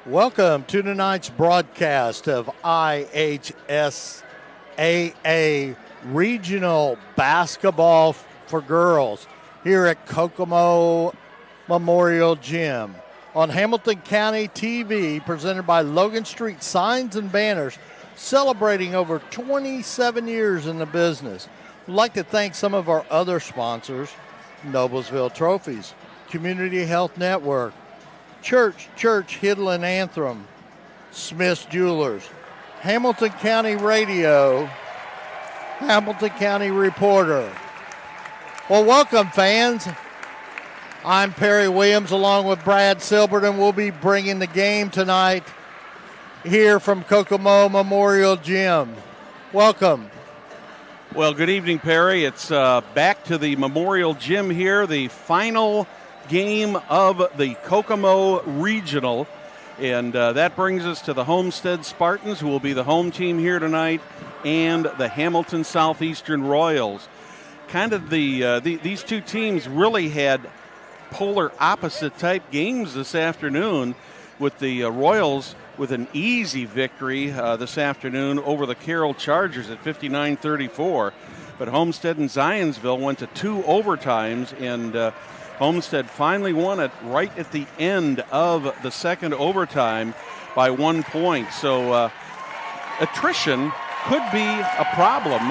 Welcome to tonight's broadcast of IHSAA Regional Basketball for Girls here at Kokomo Memorial Gym. On Hamilton County TV, presented by Logan Street Signs and Banners, celebrating over 27 years in the business. We'd like to thank some of our other sponsors: Noblesville Trophies, Community Health Network, Church, Hiddle and Anthem, Smith's Jewelers, Hamilton County Radio, Hamilton County Reporter. Well, welcome, fans. I'm Perry Williams along with Brad Silberton. We'll be bringing the game tonight here from Kokomo Memorial Gym. Welcome. Well, good evening, Perry. It's back to the Memorial Gym here, the final game of the Kokomo Regional, and that brings us to the Homestead Spartans, who will be the home team here tonight, and the Hamilton Southeastern Royals. Kind of these two teams really had polar opposite type games this afternoon, with the Royals with an easy victory this afternoon over the Carroll Chargers at 59-34, but Homestead and Zionsville went to 2 overtimes, and Homestead finally won it right at the end of the second overtime by 1 point. So attrition could be a problem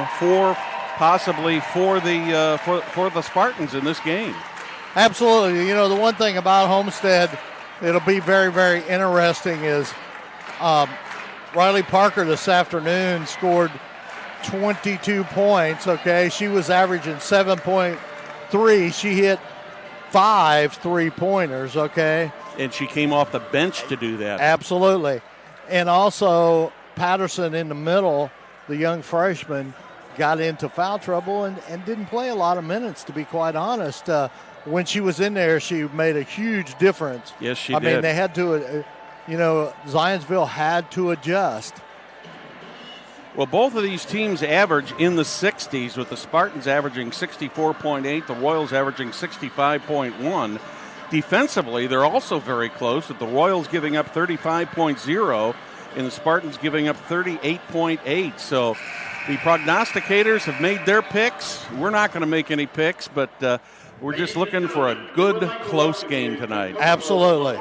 possibly for the Spartans in this game. Absolutely. You know, the one thing about Homestead, it'll be very, very interesting is Riley Parker this afternoon scored 22 points, okay? She was averaging 7.3. She hit 5 3-pointers, okay? And she came off the bench to do that. Absolutely. And also Patterson in the middle, the young freshman, got into foul trouble and didn't play a lot of minutes, to be quite honest. When she was in there, she made a huge difference. Yes, she did. I mean, they had to, Zionsville had to adjust. Well, both of these teams average in the 60s, with the Spartans averaging 64.8, the Royals averaging 65.1. Defensively, they're also very close, with the Royals giving up 35.0 and the Spartans giving up 38.8. So the prognosticators have made their picks. We're not going to make any picks, but we're just looking for a good, close game tonight. Absolutely.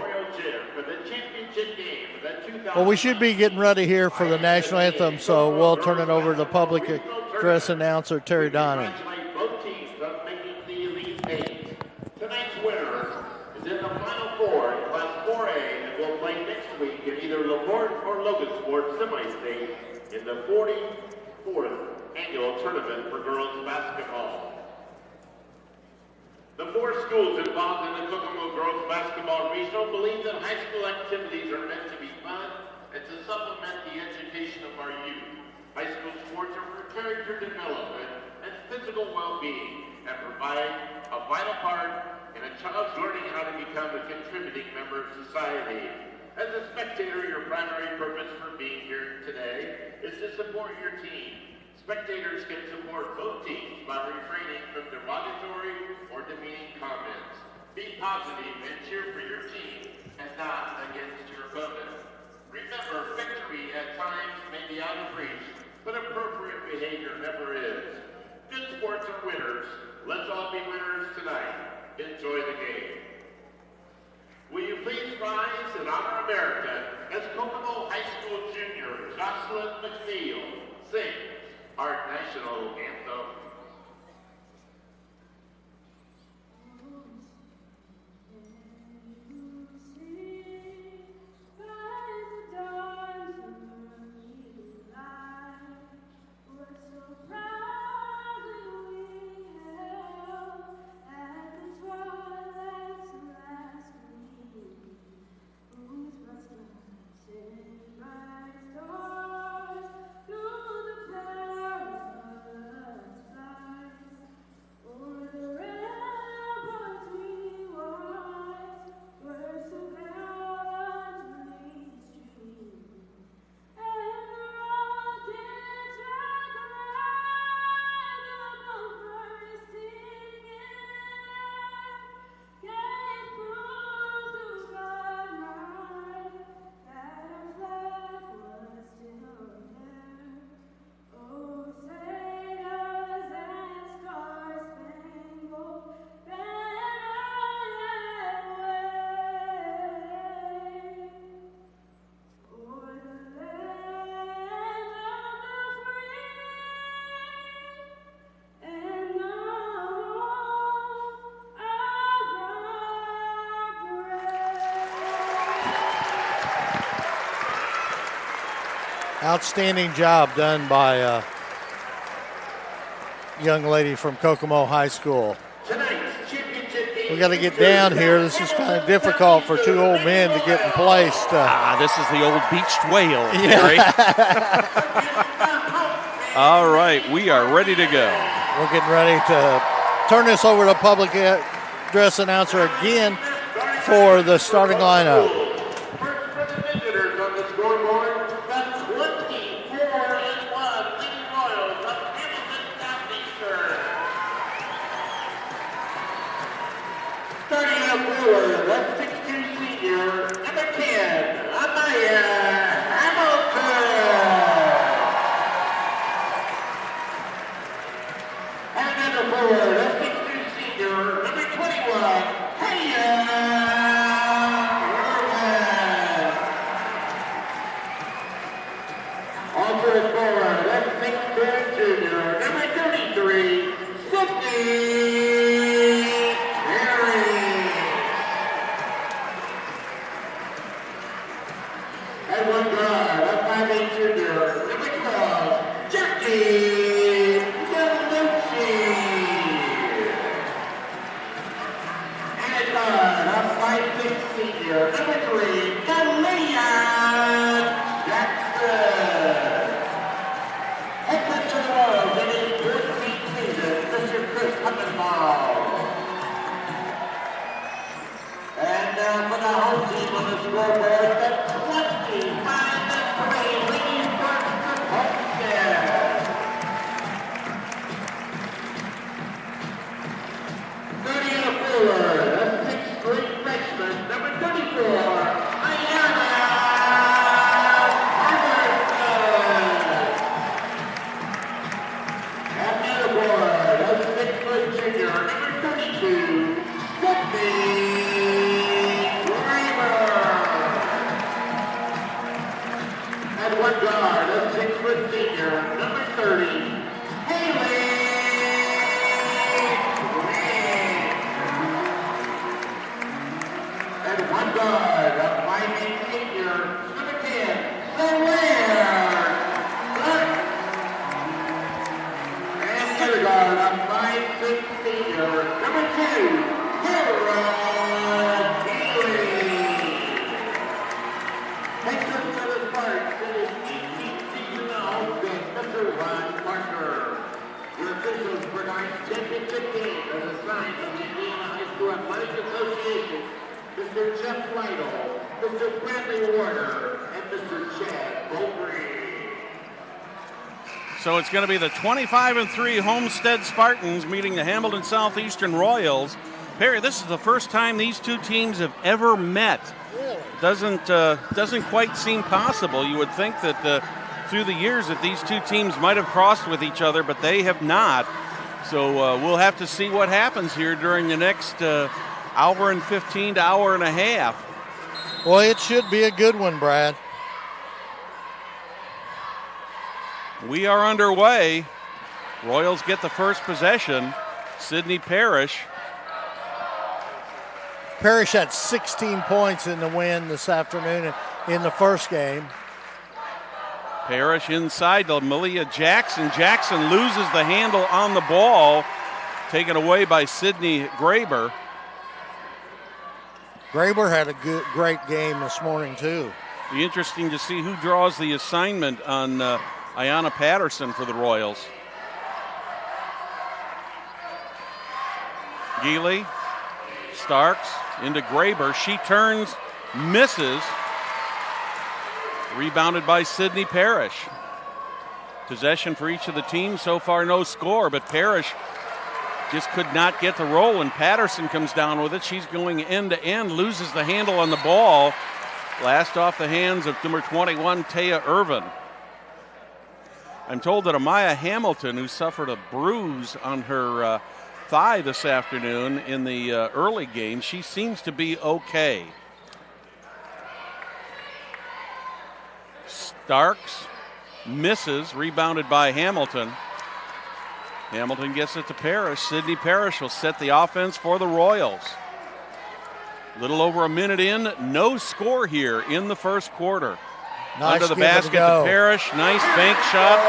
Well, we should be getting ready here for the national anthem, so we'll turn it over to the public address announcer, Terry Donning. Both teams up making the Elite Eight. Tonight's winner is in the Final Four in Class 4A and will play next week in either LaPorte or Logansport semi-state in the 44th annual tournament for girls basketball. The 4 schools involved in the Kokomo Girls Basketball Regional believe that high school activities are meant to be fun and to supplement the education of our youth. High school sports are for character development and physical well-being and provide a vital part in a child's learning how to become a contributing member of society. As a spectator, your primary purpose for being here today is to support your team. Spectators can support both teams by refraining from derogatory or demeaning comments. Be positive and cheer for your team and not against your opponent. Remember, victory at times may be out of reach, but appropriate behavior never is. Good sports are winners. Let's all be winners tonight. Enjoy the game. Will you please rise and honor America as Kokomo High School junior Jocelyn McNeil sings our national anthem. Bright stars through the clouds. Outstanding job done by a young lady from Kokomo High School. We got to get down here. This is kind of difficult for two old men to get in place. This is the old beached whale, Gary. All right, we are ready to go. We're getting ready to turn this over to public address announcer again for the starting lineup. First for the visitors on the scoreboard, the 24-1 Lady Royals of Hamilton Southeastern. Starting out forward, that's 6'2" senior, number 10, Amaya Hamilton. And another forward, that's 6'2" senior, number 21, Haya Irvin. Also a forward, that's 6'2" junior, number 33, Sydney. And one guard, a 5'8" junior, number 12, Jackie Delucci. And a guard, a 5'6" senior, number 3, Kalia Jackson. Head coach of the Royals in his 14th season, Mr. Chris Huttenball. And for the home team on the scoreboard, the 25-3 Ladies First from Homestead. Starting out forward, a 6th grade freshman, number 34, Ayana Robertson. And another forward, a 6-foot junior, number 32, Sydney. And one guard, a 6-foot senior, number 30, Haley Green. And one guard, a 5'8" senior, number 10, Blair Clark. And another guard, a 5'6" senior, number 2, Tara Healy. Head coach for the Sparks in his 18th season at Homestead, Mr. Ron Parker. Your officials for tonight's championship game as assigned from the Indiana High School Athletic Association, Mr. Jeff Lytle, Mr. Bradley Warner, and Mr. Chad Bowlgreen. So it's going to be the 25-3 Homestead Spartans meeting the Hamilton Southeastern Royals. Perry, this is the first time these two teams have ever met. Doesn't quite seem possible. You would think that through the years that these two teams might have crossed with each other, but they have not. So we'll have to see what happens here during the next hour and 15 to hour and a half. Well, it should be a good one, Brad. We are underway. Royals get the first possession. Sydney Parrish. Parrish had 16 points in the win this afternoon in the first game. Parrish inside to Malia Jackson. Jackson loses the handle on the ball, taken away by Sydney Graber. Graber had a great game this morning, too. Be interesting to see who draws the assignment on Ayanna Patterson for the Royals. Geely, Starks into Graber. She turns, misses. Rebounded by Sydney Parrish. Possession for each of the teams. So far, no score, but Parrish just could not get the roll, and Patterson comes down with it. She's going end to end, loses the handle on the ball. Last off the hands of number 21, Taya Irvin. I'm told that Amaya Hamilton, who suffered a bruise on her thigh this afternoon in the early game, she seems to be okay. Starks misses, rebounded by Hamilton. Hamilton gets it to Parrish. Sydney Parrish will set the offense for the Royals. A little over a minute in, no score here in the first quarter. Nice under the give and basket go. to Parrish. Nice bank shot.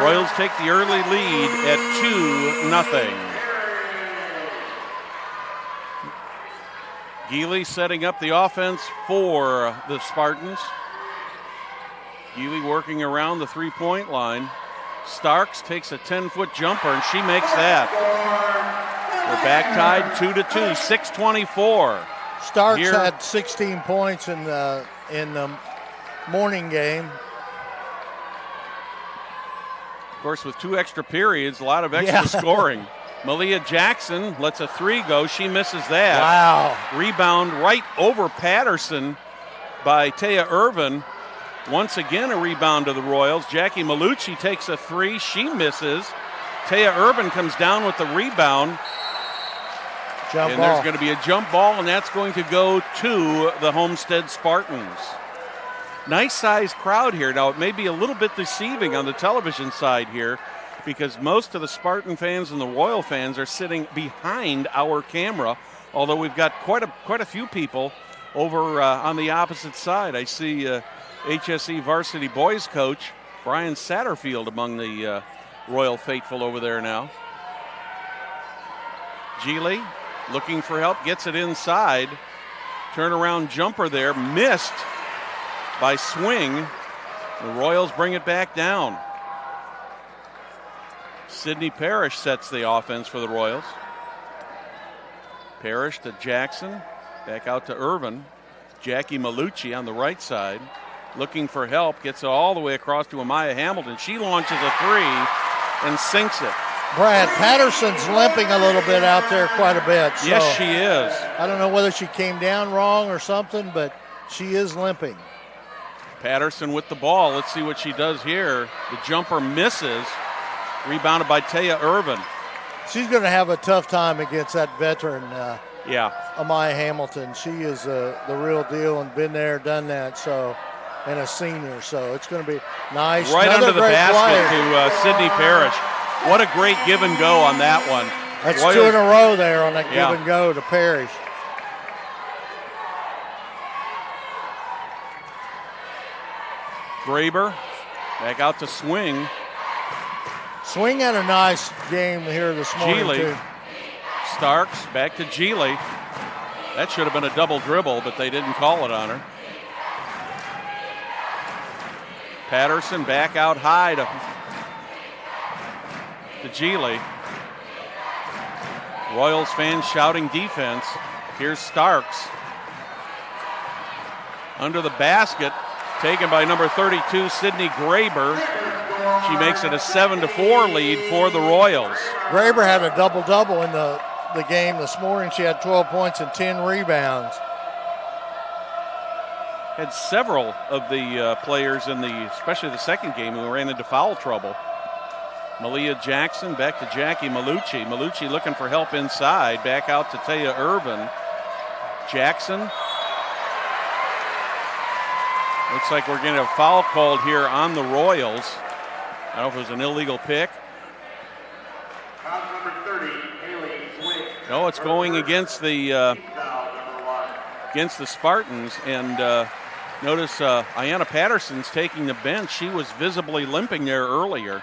Royals take the early lead at 2-0. Geely setting up the offense for the Spartans. Geely working around the three-point line. Starks takes a 10-foot jumper, and she makes that. We're back tied 2-2, 6:24. Starks Here. had 16 points in the morning game. Of course, with 2 extra periods, a lot of extra scoring. Malia Jackson lets a 3 go. She misses that. Wow. Rebound right over Patterson by Taya Irvin. Once again, a rebound to the Royals. Jackie Malucci takes a 3. She misses. Taya Irvin comes down with the rebound. Jump And ball. there's going to be a jump ball, and that's going to go to the Homestead Spartans. Nice sized crowd here. Now, it may be a little bit deceiving on the television side here because most of the Spartan fans and the Royal fans are sitting behind our camera, although we've got quite a few people over on the opposite side. I see HSE varsity boys coach Brian Satterfield among the Royal faithful over there now. Geely looking for help, gets it inside. Turnaround jumper there, missed by Swing. The Royals bring it back down. Sydney Parrish sets the offense for the Royals. Parrish to Jackson, back out to Irvin. Jackie Malucci on the right side, looking for help, gets it all the way across to Amaya Hamilton. She launches a 3 and sinks it. Brad, Patterson's limping a little bit out there quite a bit. So Yes, she is. I don't know whether she came down wrong or something, but she is limping. Patterson with the ball. Let's see what she does here. The jumper misses. Rebounded by Taya Irvin. She's going to have a tough time against that veteran, Amaya Hamilton. She is the real deal and been there, done that. So, and a senior. So it's going to be nice. Right Another under the great basket play. to Sydney Parrish. What a great give and go on that one. That's Royals, 2 in a row there on that Yeah. give and go to Parrish. Graber back out to Swing. Swing had a nice game here this morning, Geely. too. Starks back to Geely. That should have been a double dribble, but they didn't call it on her. Patterson back out high to Geely. Royals fans shouting defense. Here's Starks. Under the basket, taken by number 32, Sydney Graber. She makes it a 7-4 lead for the Royals. Graber had a double-double in the game this morning. She had 12 points and 10 rebounds. Had several of the players in especially the second game, who ran into foul trouble. Malia Jackson back to Jackie Malucci. Malucci looking for help inside. Back out to Taya Irvin. Jackson. Looks like we're getting a foul called here on the Royals. I don't know if it was an illegal pick. Foul number 30, Haley Swing. No, it's going against the Spartans. And notice Ayanna Patterson's taking the bench. She was visibly limping there earlier.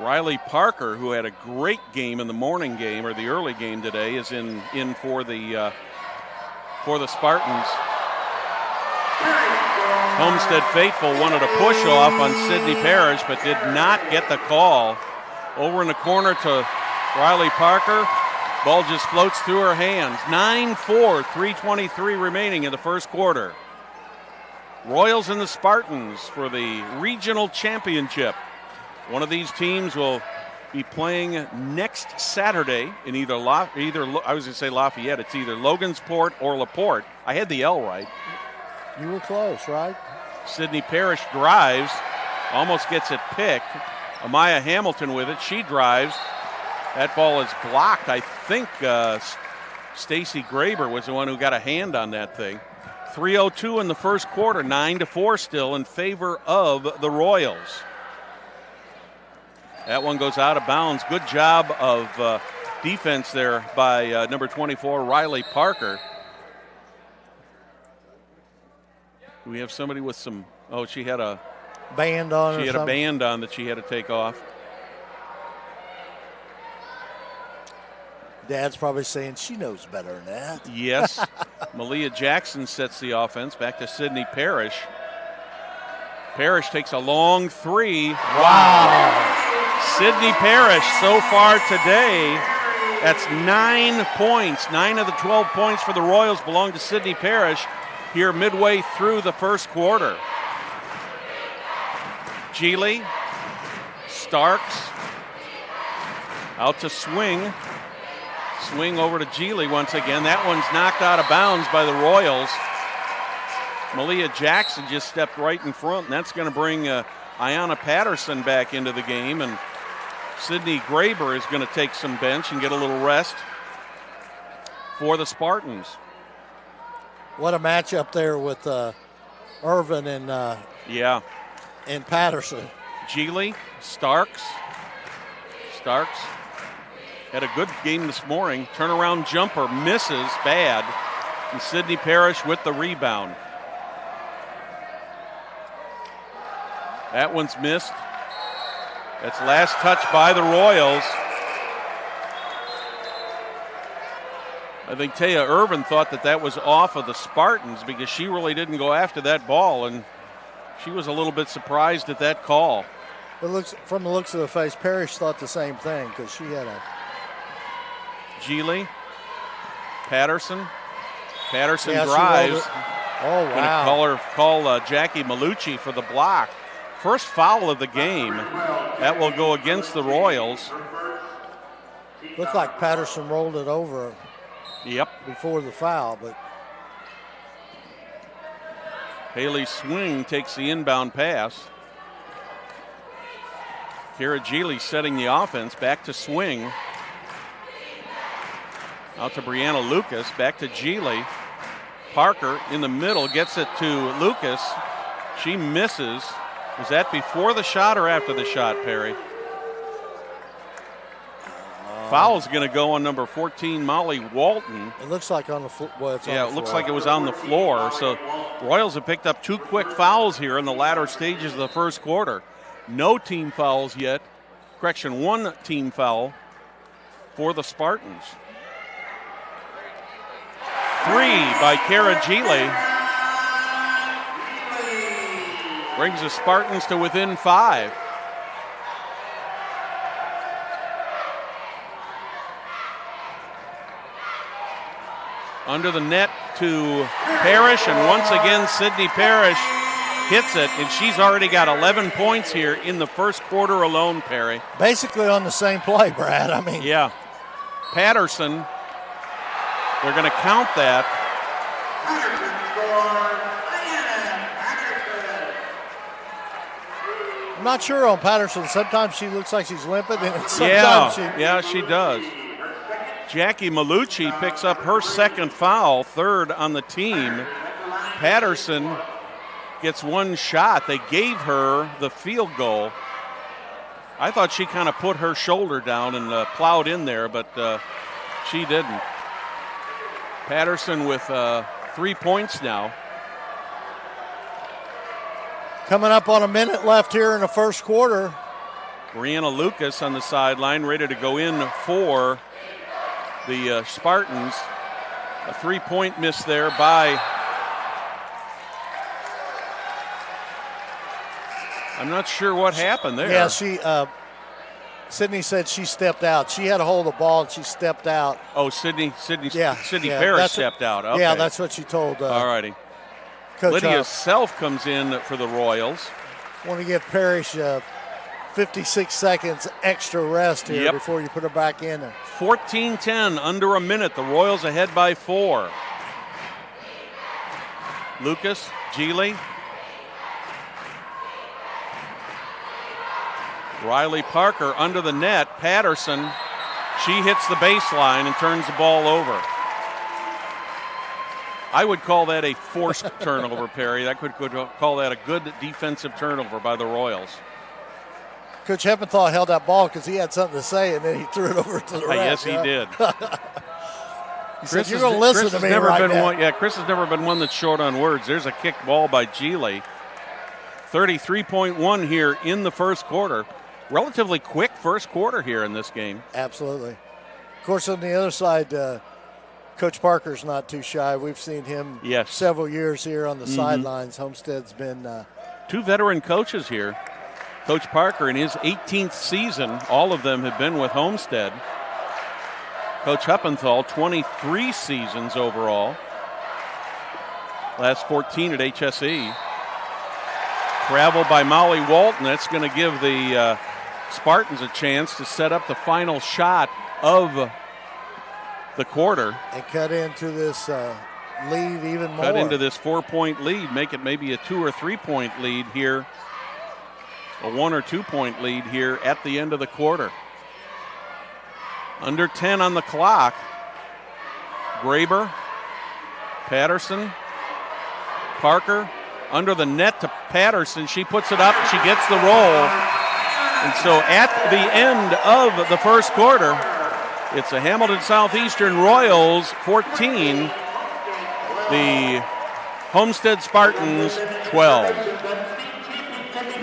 Riley Parker, who had a great game in the morning game or the early game today, is in for the Spartans. Homestead faithful wanted a push off on Sydney Parrish, but did not get the call. Over in the corner to Riley Parker. Ball just floats through her hands. 9-4, 3:23 remaining in the first quarter. Royals and the Spartans for the regional championship. One of these teams will be playing next Saturday in either I was going to say Lafayette. It's either Logansport or LaPorte. I had the L right. You were close, right? Sydney Parrish drives, almost gets it picked. Amaya Hamilton with it. She drives. That ball is blocked. I think Stacy Graber was the one who got a hand on that thing. 3:02 in the first quarter, 9-4 still in favor of the Royals. That one goes out of bounds. Good job of defense there by number 24, Riley Parker. Do we have somebody with some? Oh, she had a band on. She had a band on that she had to take off. Dad's probably saying she knows better than that. Yes. Malia Jackson sets the offense. Back to Sydney Parrish. Parrish takes a long three. Wow. Sydney Parrish so far today. That's 9 points. 9 of the 12 points for the Royals belong to Sydney Parrish here midway through the first quarter. Geely, Starks, out to Swing. Swing over to Geely once again. That one's knocked out of bounds by the Royals. Malia Jackson just stepped right in front, and that's going to bring Ayanna Patterson back into the game, and Sydney Graber is going to take some bench and get a little rest for the Spartans. What a matchup there with Irvin and Patterson. Geely, Starks had a good game this morning. Turnaround jumper misses bad, and Sydney Parrish with the rebound. That one's missed. That's last touch by the Royals. I think Taya Irvin thought that was off of the Spartans because she really didn't go after that ball, and she was a little bit surprised at that call. From the looks of the face, Parrish thought the same thing because she had a... Geely, Patterson drives. Oh, wow. Going to call Jackie Malucci for the block. First foul of the game. That will go against the Royals. Looked like Patterson rolled it over. Yep. Before the foul, but Haley Swing takes the inbound pass. Kara Geely setting the offense. Back to Swing. Out to Brianna Lucas. Back to Geely. Parker in the middle gets it to Lucas. She misses. Was that before the shot or after the shot, Perry? Foul's going to go on number 14, Molly Walton. It looks like on the floor. Well, it looks like it was on the floor. So Royals have picked up 2 quick fouls here in the latter stages of the first quarter. No team fouls yet. Correction, 1 team foul for the Spartans. 3 by Kara Geely. Brings the Spartans to within 5. Under the net to Parrish, and once again Sydney Parrish hits it, and she's already got 11 points here in the first quarter alone, Perry. Basically on the same play, Brad. Yeah. Patterson, they're going to count that. I'm not sure on Patterson. Sometimes she looks like she's limping, and sometimes she does. Jackie Malucci picks up her second foul, 3rd on the team. Patterson gets 1 shot. They gave her the field goal. I thought she kind of put her shoulder down and plowed in there, but she didn't. Patterson with 3 points now. Coming up on a minute left here in the first quarter. Brianna Lucas on the sideline, ready to go in for the Spartans. A 3-point miss there by... I'm not sure what happened there. Yeah, Sydney said she stepped out. She had a hold of the ball and she stepped out. Oh, Sydney Parrish stepped out. Okay. Yeah, that's what she told. All righty. Coach Lydia Self comes in for the Royals. Want to give Parrish 56 seconds extra rest here before you put her back in. 14-10, under a minute. The Royals ahead by 4. Lucas, Geely. Riley Parker under the net. Patterson, she hits the baseline and turns the ball over. I would call that a forced turnover, Perry. I could call that a good defensive turnover by the Royals. Coach Heppenthal held that ball because he had something to say, and then he threw it over to the ref. Yes, he did. He said, you're going to listen to me right now. Chris has never been one that's short on words. There's a kicked ball by Geely. 33.1 here in the first quarter. Relatively quick first quarter here in this game. Absolutely. Of course, on the other side, Coach Parker's not too shy. We've seen him several years here on the sidelines. Homestead's been 2 veteran coaches here. Coach Parker in his 18th season, all of them have been with Homestead. Coach Huppenthal, 23 seasons overall. Last 14 at HSE. Travel by Molly Walton. That's going to give the Spartans a chance to set up the final shot of the quarter. And cut into this lead even more. Cut into this 4-point lead, make it maybe a 2 or 3 point lead here. A 1 or 2 point lead here at the end of the quarter. Under 10 on the clock. Graber, Patterson, Parker, under the net to Patterson. She puts it up, she gets the roll. And so at the end of the first quarter, it's the Hamilton Southeastern Royals 14, the Homestead Spartans 12.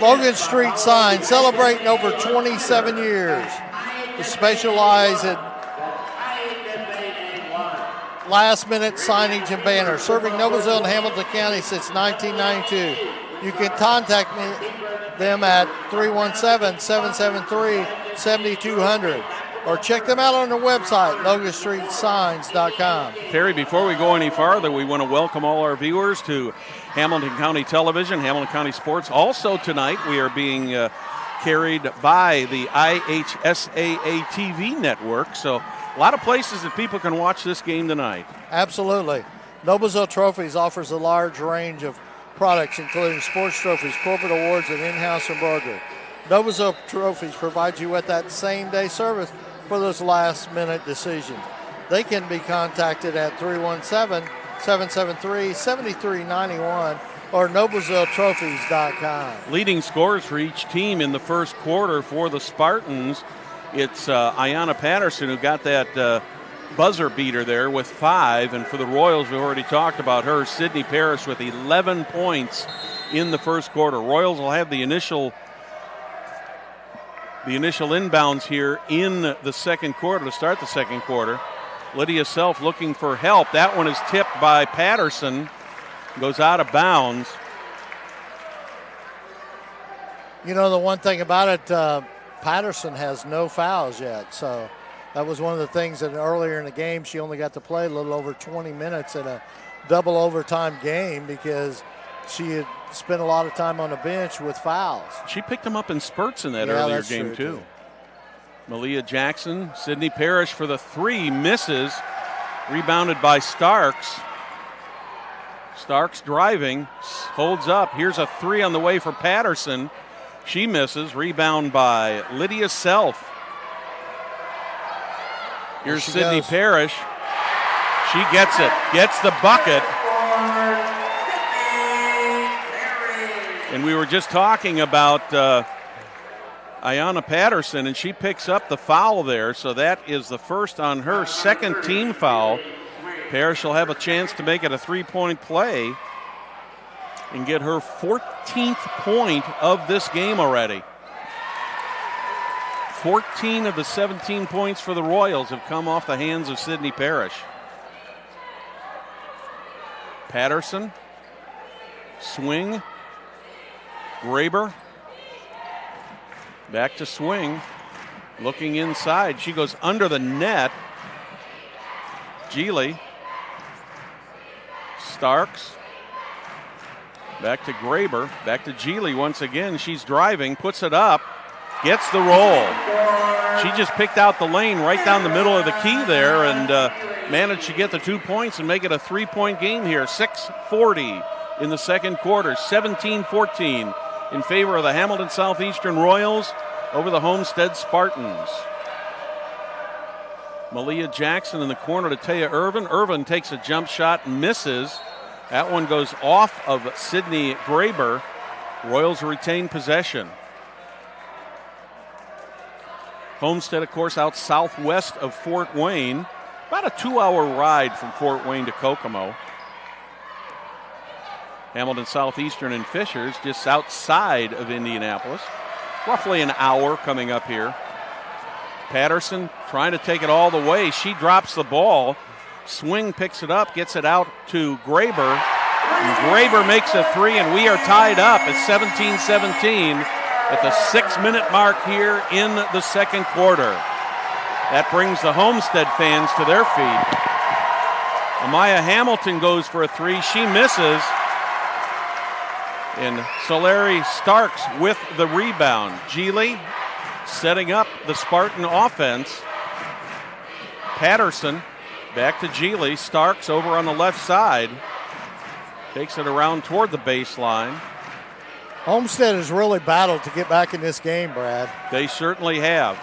Logan Street Sign, celebrating over 27 years. We specialize in last-minute signage and banners, serving Noblesville and Hamilton County since 1992. You can contact them at 317-773-7200 or check them out on their website, loganstreetsigns.com. Terry, before we go any farther, we want to welcome all our viewers to Hamilton County Television, Hamilton County Sports. Also tonight, we are being carried by the IHSAA TV network. So a lot of places that people can watch this game tonight. Absolutely. Noblesville Trophies offers a large range of products, including sports trophies, corporate awards, and in-house embroidery. Noblesville Trophies provides you with that same-day service for those last-minute decisions. They can be contacted at 317-773-7391 or NoblesvilleTrophies.com. Leading scorers for each team in the first quarter for the Spartans, it's Ayanna Patterson who got that buzzer beater there with 5. And for the Royals, we've already talked about her, Sydney Parrish with 11 points in the first quarter. Royals will have the initial inbounds here in the second quarter to start the second quarter. Lydia Self looking for help. That one is tipped by Patterson. Goes out of bounds. You know, the one thing about it, Patterson has no fouls yet. So that was one of the things that earlier in the game she only got to play a little over 20 minutes in a double overtime game because she had spent a lot of time on the bench with fouls. She picked them up in spurts in that earlier game too. Malia Jackson, Sydney Parrish for the 3, misses. Rebounded by Starks. Starks driving, holds up. Here's a 3 on the way for Patterson. She misses. Rebound by Lydia Self. Here's Sydney Parrish. She gets it, gets the bucket. And we were just talking about Ayanna Patterson, and she picks up the foul there. So that is the first on her, second team foul. Parrish will have a chance to make it a 3-point play and get her 14th point of this game already. 14 of the 17 points for the Royals have come off the hands of Sydney Parrish. Patterson, swing, Graber, back to swing, looking inside. She goes under the net. Geely, Starks, back to Graber, back to Geely once again. She's driving, puts it up, gets the roll. She just picked out the lane right down the middle of the key there and managed to get the 2 points and make it a 3-point game here. 6:40 in the second quarter, 17-14 in favor of the Hamilton Southeastern Royals over the Homestead Spartans. Malia Jackson in the corner to Taya Irvin. Irvin takes a jump shot and misses. That one goes off of Sydney Graber. Royals retain possession. Homestead, of course, out southwest of Fort Wayne. about a 2-hour ride from Fort Wayne to Kokomo. Hamilton Southeastern and Fishers just outside of Indianapolis. Roughly an hour coming up here. Patterson trying to take it all the way. She drops the ball. Swing picks it up, gets it out to Graber. And Graber makes a three, and we are tied up at 17-17 at the 6-minute mark here in the second quarter. That brings the Homestead fans to their feet. Amaya Hamilton goes for a three. She misses. And Solari Starks with the rebound. Geely setting up the Spartan offense. Patterson back to Geely. Starks over on the left side. Takes it around toward the baseline. Homestead has really battled to get back in this game, Brad. They certainly have.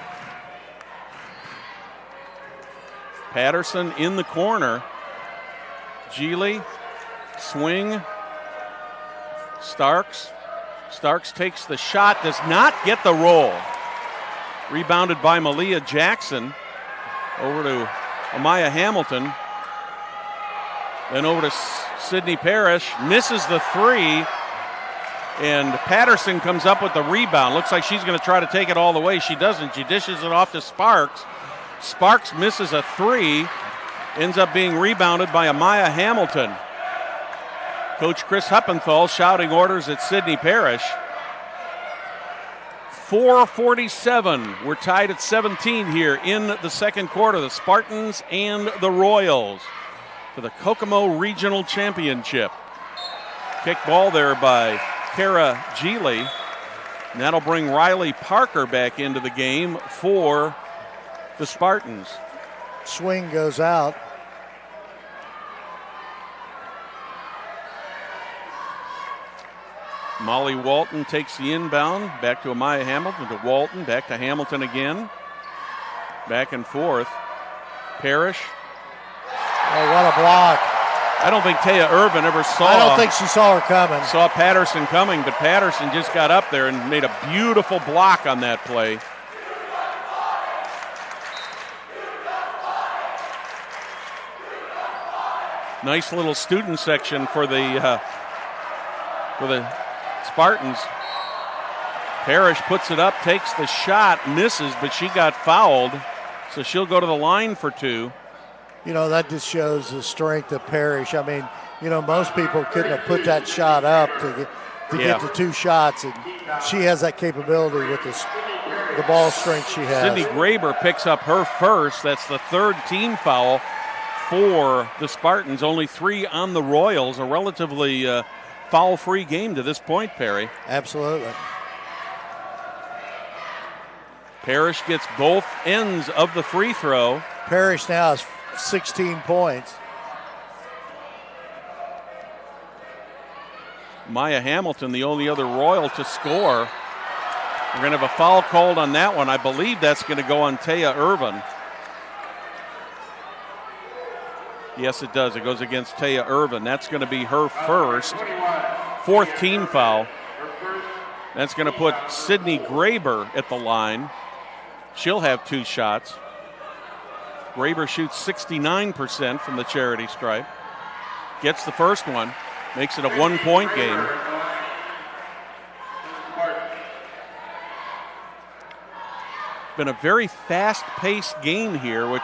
Patterson in the corner. Geely, swing. Starks. Starks takes the shot, does not get the roll. Rebounded by Malia Jackson. Over to Amaya Hamilton. Then over to Sydney Parrish. Misses the three. And Patterson comes up with the rebound. Looks like she's going to try to take it all the way. She doesn't. She dishes it off to Sparks. Sparks misses a three. Ends up being rebounded by Amaya Hamilton. Coach Chris Huppenthal shouting orders at Sydney Parrish. 4:47. We're tied at 17 here in the second quarter. The Spartans and the Royals for the Kokomo Regional Championship. Kick ball there by Kara Geely. And that'll bring Riley Parker back into the game for the Spartans. Swing goes out. Molly Walton takes the inbound. Back to Amaya Hamilton, to Walton, back to Hamilton again. Back and forth. Parrish. Oh, what a block. I don't think Taya Irvin ever saw. I don't think she saw her coming. Saw Patterson coming, but Patterson just got up there and made a beautiful block on that play. Nice little student section for the Spartans. Parrish puts it up, takes the shot, misses, but she got fouled, so she'll go to the line for two. You know, that just shows the strength of Parrish. I mean, you know, most people couldn't have put that shot up to get the two shots, and she has that capability with the ball strength she has. Sydney Graber picks up her first. That's the third team foul for the Spartans. Only 3 on the Royals. A relatively foul-free game to this point, Perry. Absolutely. Parrish gets both ends of the free throw. Parrish now has 16 points. Maya Hamilton, the only other Royal to score. We're going to have a foul called on that one. I believe that's going to go on Taya Irvin. Yes, it does. It goes against Taya Irvin. That's going to be her first. 4th team foul. That's going to put Sydney Graber at the line. She'll have 2 shots. Graber shoots 69% from the charity stripe. Gets the first one. Makes it a 1-point game. Been a very fast-paced game here, which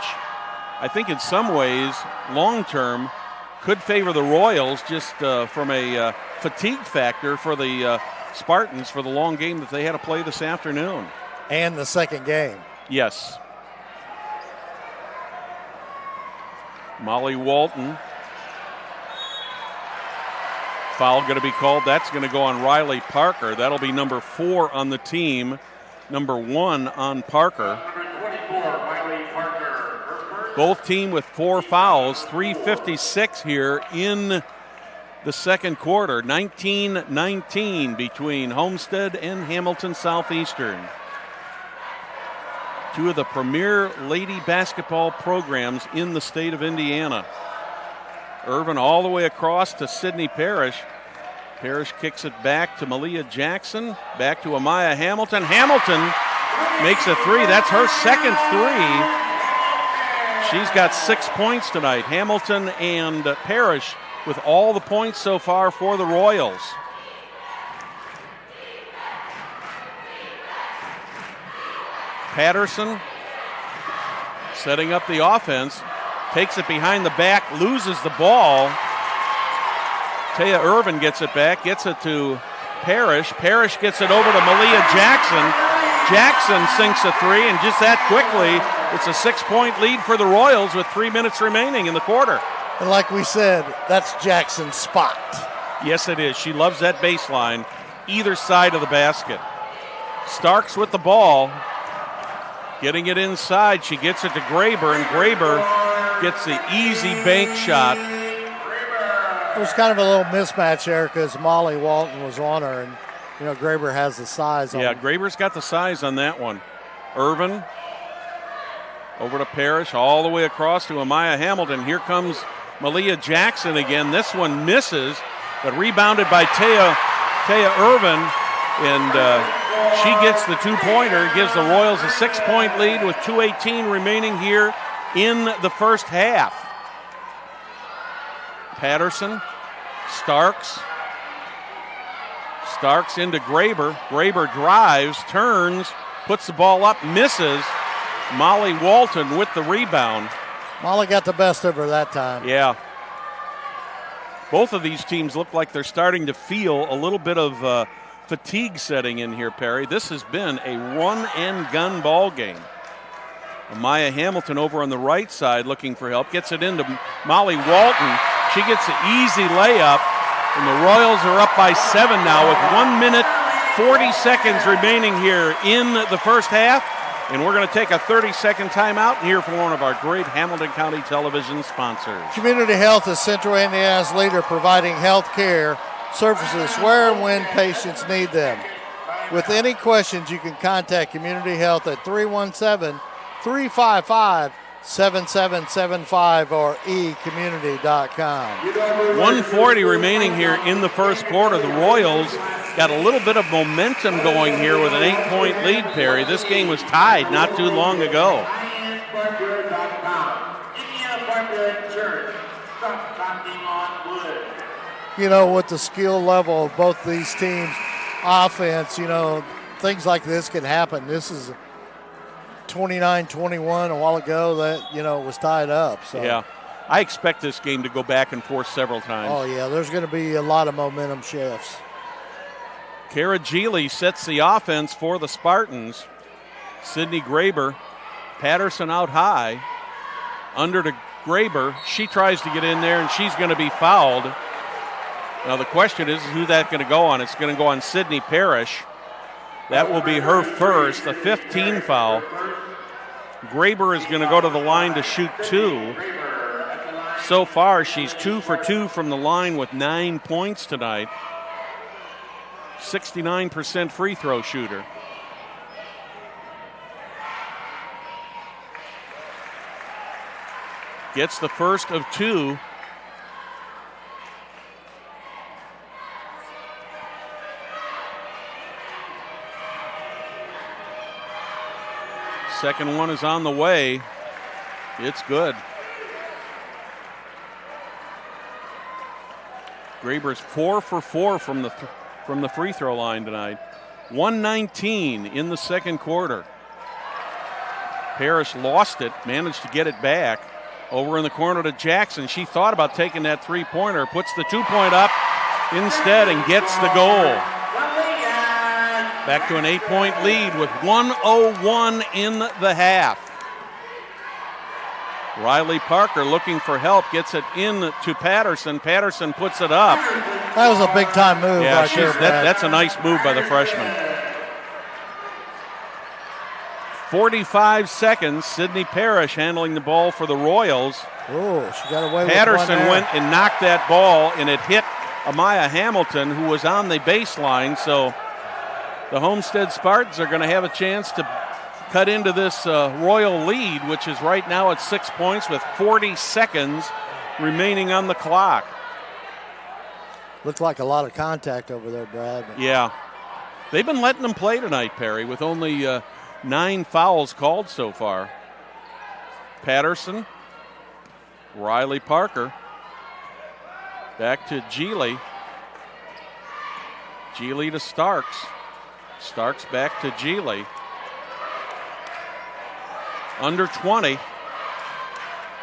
I think in some ways, long-term, could favor the Royals just from a fatigue factor for the Spartans for the long game that they had to play this afternoon. And the second game. Yes. Molly Walton. Foul going to be called. That's going to go on Riley Parker. That'll be number 4 on the team. Number 1 on Parker. Both team with 4 fouls. 3:56 here in the second quarter. 19-19 between Homestead and Hamilton Southeastern. 2 of the premier lady basketball programs in the state of Indiana. Irvin all the way across to Sydney Parrish. Parrish kicks it back to Malia Jackson. Back to Amaya Hamilton. Hamilton makes a 3. That's her second 3. She's got 6 points tonight. Hamilton and Parrish with all the points so far for the Royals. Patterson setting up the offense, takes it behind the back, loses the ball. Taya Irvin gets it back, gets it to Parrish. Parrish gets it over to Malia Jackson. Jackson sinks a three, and just that quickly, it's a 6-point lead for the Royals with 3 minutes remaining in the quarter. And like we said, that's Jackson's spot. Yes, it is. She loves that baseline, either side of the basket. Starks with the ball, getting it inside. She gets it to Graber, and Graber gets the easy bank shot. It was kind of a little mismatch there because Molly Walton was on her, and Graber has the size on her. Yeah, Graber's got the size on that one. Irvin over to Parrish, all the way across to Amaya Hamilton. Here comes Malia Jackson again. This one misses, but rebounded by Taya Irvin, and she gets the 2-pointer, gives the Royals a 6-point lead with 2:18 remaining here in the first half. Patterson, Starks into Graber. Graber drives, turns, puts the ball up, misses. Molly Walton with the rebound. Molly got the best of her that time. Yeah. Both of these teams look like they're starting to feel a little bit of fatigue setting in here, Perry. This has been a run-and-gun ball game. Amaya Hamilton over on the right side looking for help. Gets it into Molly Walton. She gets an easy layup, and the Royals are up by 7 now with 1 minute, 40 seconds remaining here in the first half. And we're going to take a 30-second timeout and hear from one of our great Hamilton County television sponsors. Community Health is Central Indiana's leader providing health care services where and when patients need them. With any questions, you can contact Community Health at 317-355-7775 or ecommunity.com. 1:40 remaining here in the first quarter. The Royals got a little bit of momentum going here with an 8-point lead, Perry. This game was tied not too long ago. With the skill level of both these teams' offense, things like this can happen. This is 29-21 a while ago that, it was tied up. So. Yeah, I expect this game to go back and forth several times. Oh, yeah, there's going to be a lot of momentum shifts. Kara Geely sets the offense for the Spartans. Sydney Graber, Patterson out high, under to Graber. She tries to get in there, and she's going to be fouled. Now the question is who that's going to go on. It's going to go on Sydney Parrish. That will be her first, the 15 foul. Graber is going to go to the line to shoot 2. So far, she's 2 for 2 from the line with 9 points tonight. 69% free throw shooter. Gets the first of 2. Second one is on the way. It's good. Graber's 4 for 4 from the free throw line tonight. 1:19 in the second quarter. Parrish lost it, managed to get it back. Over in the corner to Jackson. She thought about taking that 3-pointer, puts the 2-point up instead and gets the goal. Back to an 8-point lead with 1:01 in the half. Riley Parker looking for help, gets it in to Patterson. Patterson puts it up. That was a big-time move right there, that's a nice move by the freshman. 45 seconds, Sydney Parrish handling the ball for the Royals. Oh, she got away with Patterson one went and knocked that ball, and it hit Amaya Hamilton, who was on the baseline, so the Homestead Spartans are going to have a chance to cut into this Royal lead, which is right now at 6 points with 40 seconds remaining on the clock. Looked like a lot of contact over there, Brad. Yeah. They've been letting them play tonight, Perry, with only 9 fouls called so far. Patterson Riley Parker. Back to Geely. Geely to Starks. Starks back to Geely. Under 20.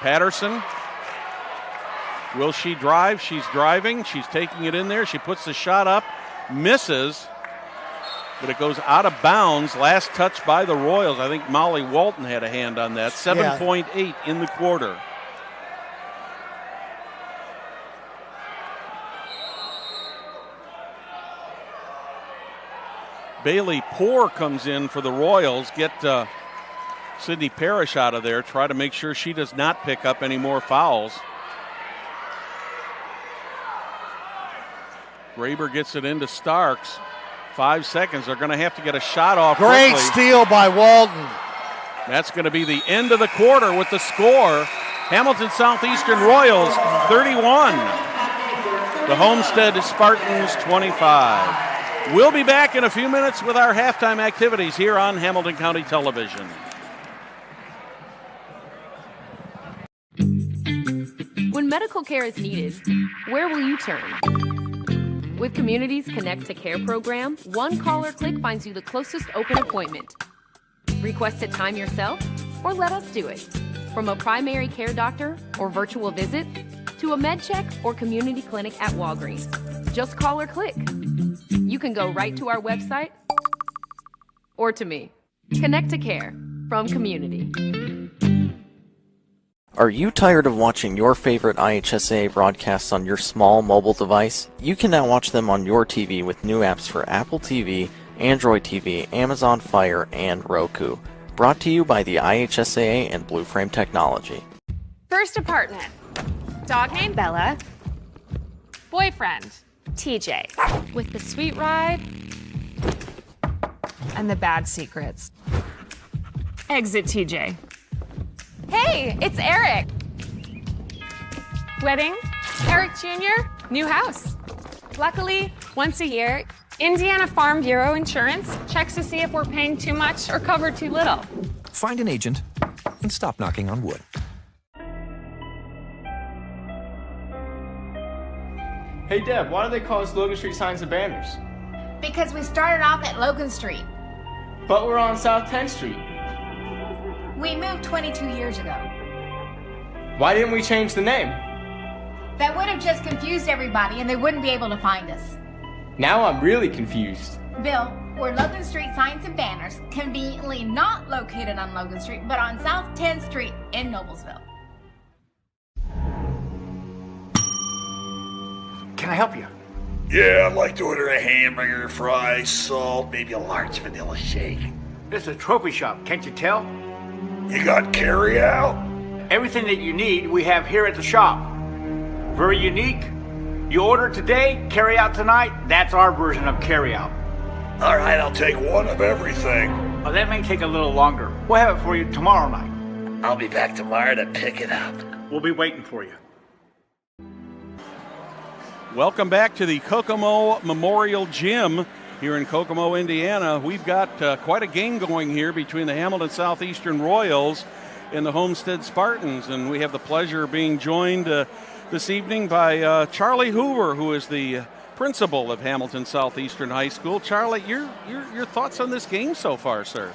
Patterson. Will she drive? She's driving. She's taking it in there. She puts the shot up. Misses. But it goes out of bounds. Last touch by the Royals. I think Molly Walton had a hand on that. 7.8 in the quarter. Bailey Poore comes in for the Royals. Get Sydney Parrish out of there. Try to make sure she does not pick up any more fouls. Graber gets it into Starks. 5 seconds. They're going to have to get a shot off Great quickly. Steal by Walton. That's going to be the end of the quarter with the score. Hamilton Southeastern Royals 31. The Homestead Spartans 25. We'll be back in a few minutes with our halftime activities here on Hamilton County Television. When medical care is needed, where will you turn? With Community's Connect to Care program, one call or click finds you the closest open appointment. Request a time yourself or let us do it. From a primary care doctor or virtual visit to a med check or community clinic at Walgreens. Just call or click. You can go right to our website or to me. Connect to Care from Community. Are you tired of watching your favorite IHSA broadcasts on your small mobile device? You can now watch them on your TV with new apps for Apple TV, Android TV, Amazon Fire, and Roku. Brought to you by the IHSAA and Blue Frame Technology. First apartment. Dog named Bella. Boyfriend, TJ. With the sweet ride and the bad secrets. Exit TJ. Hey, it's Eric. Wedding, Eric Jr., new house. Luckily, once a year, Indiana Farm Bureau Insurance checks to see if we're paying too much or cover too little. Find an agent and stop knocking on wood. Hey Deb, why do they call us Logan Street Signs and Banners? Because we started off at Logan Street. But we're on South 10th Street. We moved 22 years ago. Why didn't we change the name? That would have just confused everybody and they wouldn't be able to find us. Now I'm really confused. Bill, we're Logan Street Signs and Banners, conveniently not located on Logan Street, but on South 10th Street in Noblesville. Can I help you? Yeah, I'd like to order a hamburger, fries, salt, maybe a large vanilla shake. This is a trophy shop, can't you tell? You got carry out? Everything that you need, we have here at the shop. Very unique. You order today, carry out tonight. That's our version of carry out. All right, I'll take one of everything. Well, that may take a little longer. We'll have it for you tomorrow night. I'll be back tomorrow to pick it up. We'll be waiting for you. Welcome back to the Kokomo Memorial Gym here in Kokomo, Indiana. We've got quite a game going here between the Hamilton Southeastern Royals and the Homestead Spartans, and we have the pleasure of being joined this evening by Charlie Hoover, who is the principal of Hamilton Southeastern High School. Charlie, your thoughts on this game so far, sir?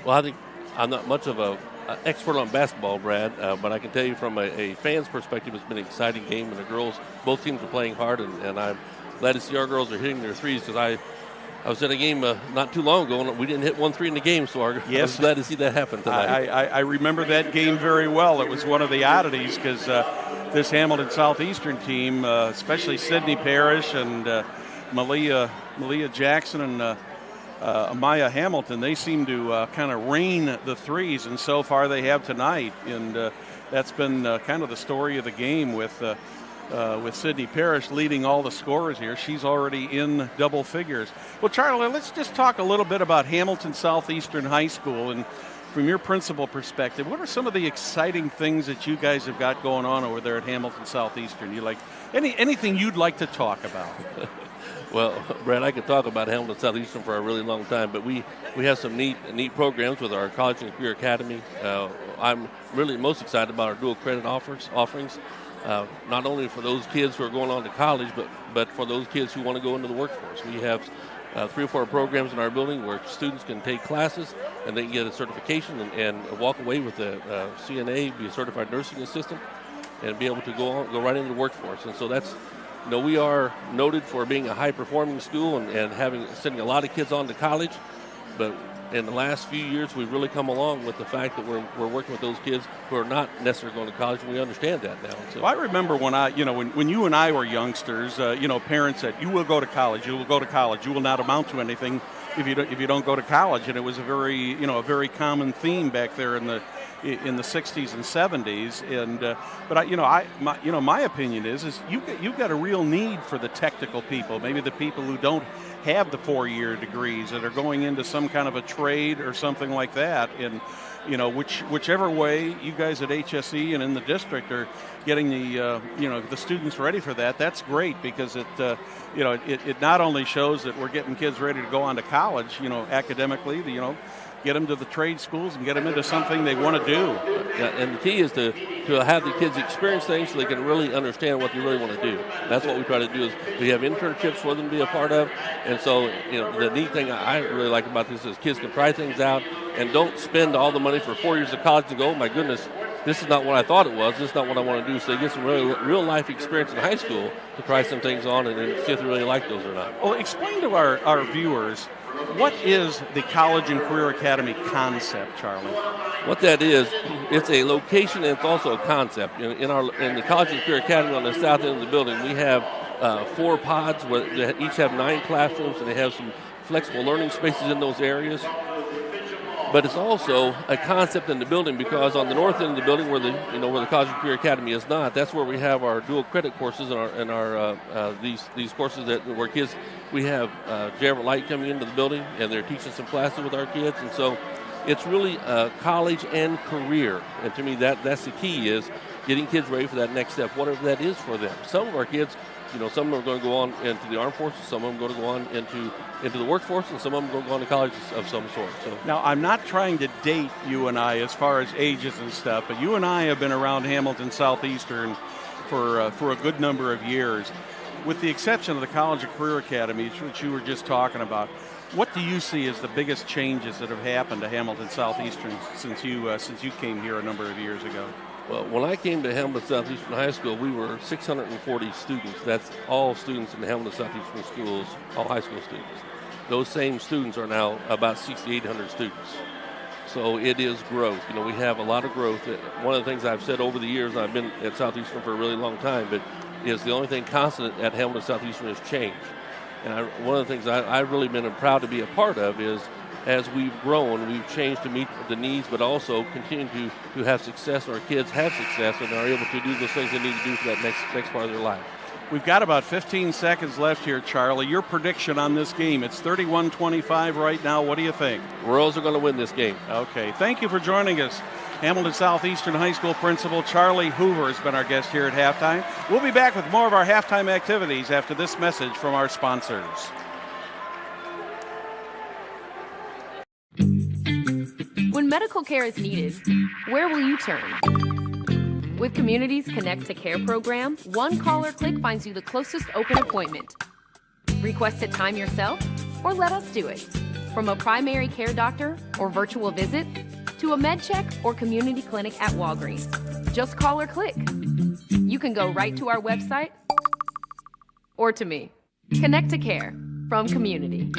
Well, I think I'm not much of an expert on basketball, Brad, but I can tell you from a fan's perspective, it's been an exciting game, and the girls, both teams are playing hard, and I'm glad to see our girls are hitting their threes, because I was in a game not too long ago, and we didn't hit 1 3 in the game, so I was glad to see that happen tonight. I remember that game very well. It was one of the oddities, because this Hamilton Southeastern team, especially Sydney Parrish and Malia Jackson and Amaya Hamilton, they seem to kind of reign the threes, and so far they have tonight. And that's been kind of the story of the game with Sydney Parrish leading all the scorers here. She's already in double figures. Well, Charlie, let's just talk a little bit about Hamilton Southeastern High School. And from your principal perspective, what are some of the exciting things that you guys have got going on over there at Hamilton Southeastern? You like anything you'd like to talk about? Well, Brad, I could talk about Hamilton Southeastern for a really long time, but we have some neat programs with our College and Career Academy. I'm really most excited about our dual credit offerings, not only for those kids who are going on to college, but for those kids who want to go into the workforce. We have 3 or 4 programs in our building where students can take classes and they can get a certification and walk away with a CNA, be a certified nursing assistant, and be able to go right into the workforce. And so that's, we are noted for being a high-performing school and sending a lot of kids on to college, but in the last few years, we've really come along with the fact that we're working with those kids who are not necessarily going to college, and we understand that now. So I remember when when you and I were youngsters, parents said, "You will go to college. You will go to college. You will not amount to anything if you don't go to college." And it was a very common theme back there in the 60s and 70s. And but my opinion is you've got a real need for the technical people, maybe the people who don't have the 4-year degrees that are going into some kind of a trade or something like that. And whichever way you guys at HSE and in the district are getting the students ready for that, that's great, because it not only shows that we're getting kids ready to go on to college, academically, get them to the trade schools and get them into something they want to do. Yeah, and the key is to have the kids experience things so they can really understand what they really want to do. That's what we try to do, is we have internships for them to be a part of. And so, the neat thing I really like about this is kids can try things out and don't spend all the money for 4 years of college to go, oh my goodness, this is not what I thought it was, this is not what I want to do. So they get some really real life experience in high school to try some things on and then see if they really like those or not. Well, explain to our viewers, what is the College and Career Academy concept, Charlie? What that is, it's a location and it's also a concept. In the College and Career Academy on the south end of the building, we have 4 pods where they each have 9 classrooms, and they have some flexible learning spaces in those areas. But it's also a concept in the building, because on the north end of the building, where the College and Career Academy is not, that's where we have our dual credit courses and our these courses where kids, we have Jared Light coming into the building, and they're teaching some classes with our kids, and so it's really college and career. And to me, that's the key, is getting kids ready for that next step, whatever that is for them. Some of our kids, some of them are going to go on into the armed forces, some of them are going to go on into the workforce, and some of them are going to go on to college of some sort. So now, I'm not trying to date you and I as far as ages and stuff, but you and I have been around Hamilton Southeastern for a good number of years. With the exception of the College and Career Academies, which you were just talking about, what do you see as the biggest changes that have happened to Hamilton Southeastern since you came here a number of years ago? Well, when I came to Hamilton Southeastern High School, we were 640 students. That's all students in the Hamilton Southeastern schools, all high school students. Those same students are now about 6,800 students. So it is growth. We have a lot of growth. One of the things I've said over the years, I've been at Southeastern for a really long time, but is the only thing constant at Hamilton Southeastern is change. And one of the things I've really been proud to be a part of is, as we've grown, we've changed to meet the needs, but also continue to have success, and our kids have success and are able to do those things they need to do for that next part of their life. We've got about 15 seconds left here, Charlie. Your prediction on this game, it's 31-25 right now. What do you think? Royals are going to win this game. Okay, thank you for joining us. Hamilton Southeastern High School Principal Charlie Hoover has been our guest here at halftime. We'll be back with more of our halftime activities after this message from our sponsors. When medical care is needed, where will you turn? With Community's Connect to Care program, one call or click finds you the closest open appointment. Request a time yourself, or let us do it. From a primary care doctor or virtual visit, to a med check or community clinic at Walgreens. Just call or click. You can go right to our website or to me. Connect to Care from Community.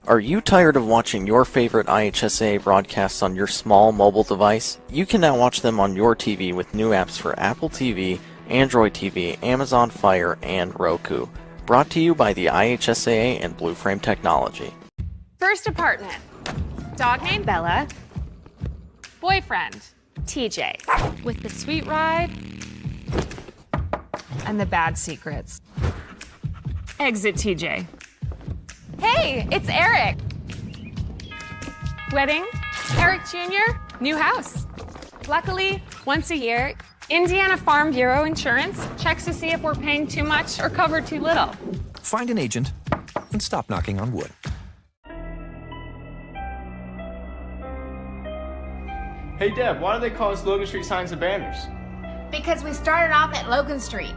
Are you tired of watching your favorite IHSA broadcasts on your small mobile device? You can now watch them on your TV with new apps for Apple TV, Android TV, Amazon Fire, and Roku. Brought to you by the IHSA and Blue Frame Technology. First apartment. Dog named Bella. Boyfriend, TJ. With the sweet ride and the bad secrets. Exit TJ. Hey, it's Eric. Wedding, Eric Jr., new house. Luckily, once a year, Indiana Farm Bureau Insurance checks to see if we're paying too much or cover too little. Find an agent and stop knocking on wood. Hey Deb, why do they call us Logan Street Signs and Banners? Because we started off at Logan Street.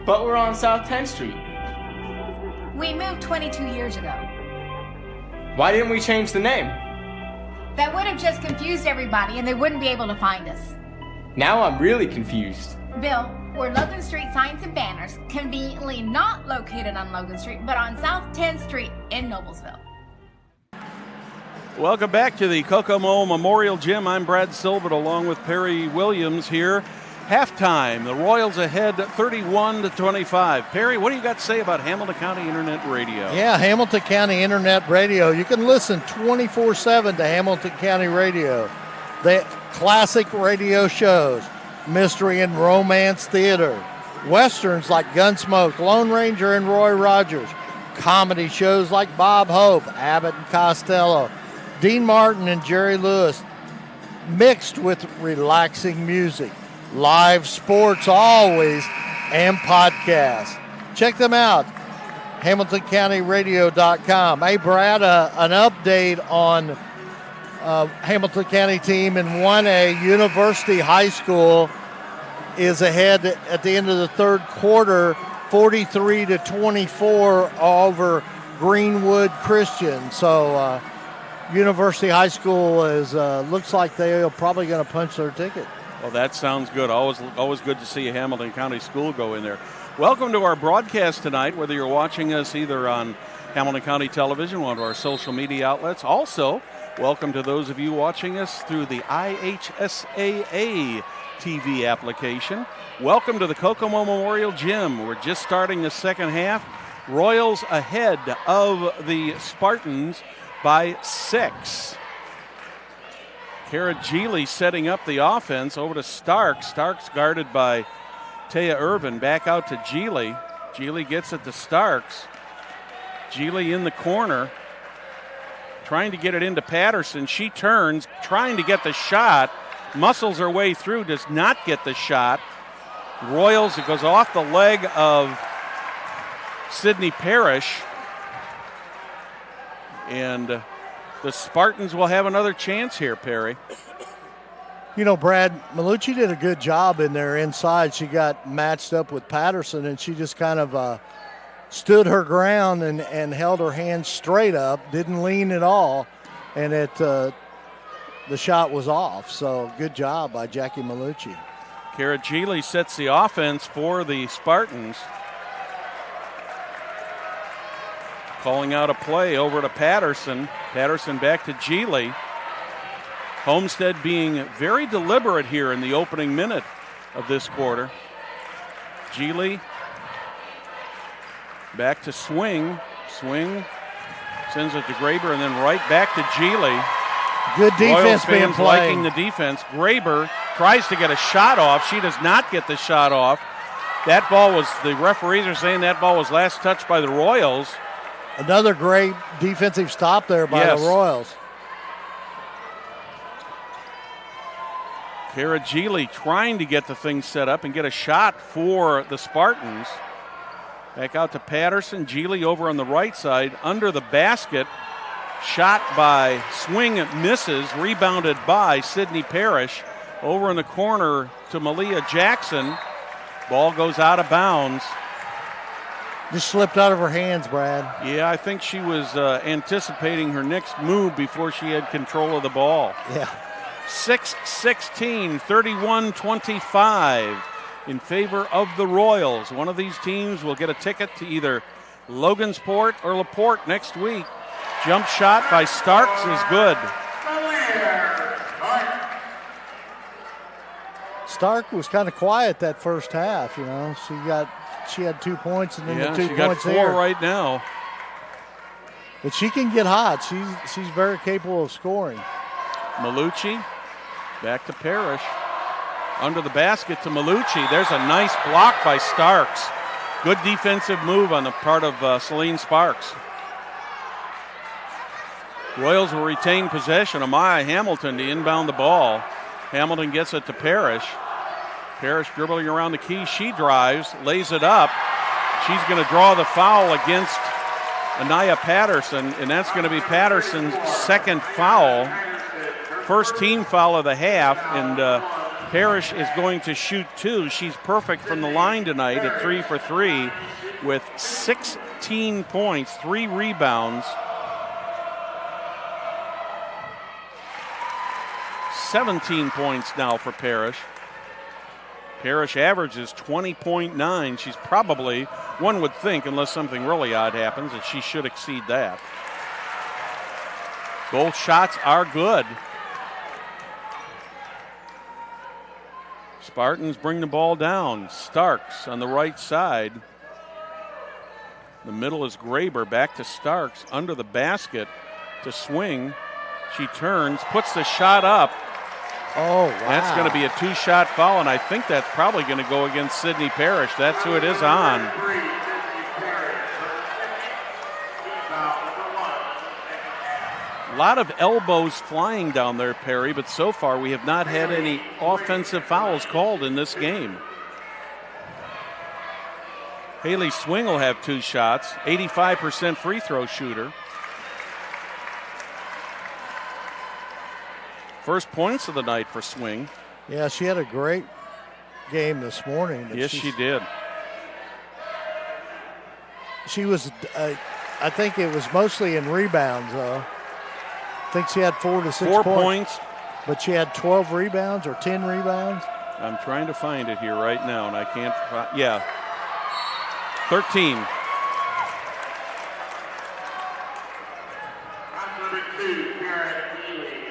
But we're on South 10th Street. We moved 22 years ago. Why didn't we change the name? That would have just confused everybody and they wouldn't be able to find us. Now I'm really confused. Bill, we're Logan Street Signs and Banners, conveniently not located on Logan Street, but on South 10th Street in Noblesville. Welcome back to the Kokomo Memorial Gym. I'm Brad Silbert along with Perry Williams here. Halftime, the Royals ahead 31-25. Perry, what do you got to say about Hamilton County Internet Radio? Yeah, Hamilton County Internet Radio. You can listen 24/7 to Hamilton County Radio. The classic radio shows, mystery and romance theater, westerns like Gunsmoke, Lone Ranger and Roy Rogers, comedy shows like Bob Hope, Abbott and Costello, Dean Martin and Jerry Lewis, mixed with relaxing music, live sports always, and podcasts. Check them out, HamiltonCountyRadio.com. Hey, Brad, an update on Hamilton County team in 1A. University High School is ahead at the end of the third quarter, 43-24 over Greenwood Christian. So, University High School is looks like they're probably going to punch their ticket. Well, that sounds good. Always good to see a Hamilton County school go in there. Welcome to our broadcast tonight, whether you're watching us either on Hamilton County Television, one of our social media outlets. Also, welcome to those of you watching us through the IHSAA TV application. Welcome to the Kokomo Memorial Gym. We're just starting the second half. Royals ahead of the Spartans by 6. Kara Geely setting up the offense over to Starks. Starks guarded by Taya Irvin. Back out to Geely. Geely gets it to Starks. Geely in the corner, trying to get it into Patterson. She turns, trying to get the shot. Muscles her way through, does not get the shot. Royals, it goes off the leg of Sydney Parrish. And the Spartans will have another chance here, Perry. You know, Brad, Malucci did a good job in there inside. She got matched up with Patterson, and she just kind of stood her ground and held her hands straight up, didn't lean at all, and the shot was off. So good job by Jackie Malucci. Kara Geely sets the offense for the Spartans. Calling out a play over to Patterson. Patterson back to Geely. Homestead being very deliberate here in the opening minute of this quarter. Geely back to Swing. Swing sends it to Graber and then right back to Geely. Good defense being fans played. liking the defense. Graber tries to get a shot off. She does not get the shot off. That ball was, the referees are saying that ball was last touched by the Royals. Another great defensive stop there by the Royals. Kara Geely trying to get the thing set up and get a shot for the Spartans. Back out to Patterson. Geely over on the right side under the basket. Shot by Swing, misses. Rebounded by Sydney Parrish. Over in the corner to Malia Jackson. Ball goes out of bounds. Just slipped out of her hands, Brad. Yeah, I think she was anticipating her next move before she had control of the ball. Yeah. 6-16, 31-25 in favor of the Royals. One of these teams will get a ticket to either Logansport or LaPorte next week. Jump shot by Starks is good. Stark was kind of quiet that first half, you know. She had 2 points and then the 2 points got 4 here. right now. But she can get hot. She's very capable of scoring. Malucci back to Parrish. Under the basket to Malucci. There's a nice block by Starks. Good defensive move on the part of Celine Sparks. Royals will retain possession. Amaya Hamilton to inbound the ball. Hamilton gets it to Parrish. Parrish dribbling around the key. She drives, lays it up. She's going to draw the foul against Anaya Patterson, and that's going to be Patterson's second foul. First team foul of the half, and Parrish is going to shoot 2. She's perfect from the line tonight at 3 for 3 with 16 points, 3 rebounds. 17 points now for Parrish. Parrish averages 20.9. She's probably, one would think, unless something really odd happens, that she should exceed that. Both shots are good. Spartans bring the ball down. Starks on the right side. The middle is Graber. Back to Starks under the basket to swing. She turns, puts the shot up. Oh, wow. That's going to be a 2-shot foul, and I think that's probably going to go against Sydney Parrish. That's who it is on. A lot of elbows flying down there, Perry, but so far we have not had any offensive fouls called in this game. Haley Swing will have 2 shots, 85% free throw shooter. First points of the night for Swing. Yeah, she had a great game this morning. Yes, she did. She was, I think it was mostly in rebounds, though. I think she had 4 to 6 points. But she had 12 rebounds or 10 rebounds. I'm trying to find it here right now, and I can't find. Yeah, 13.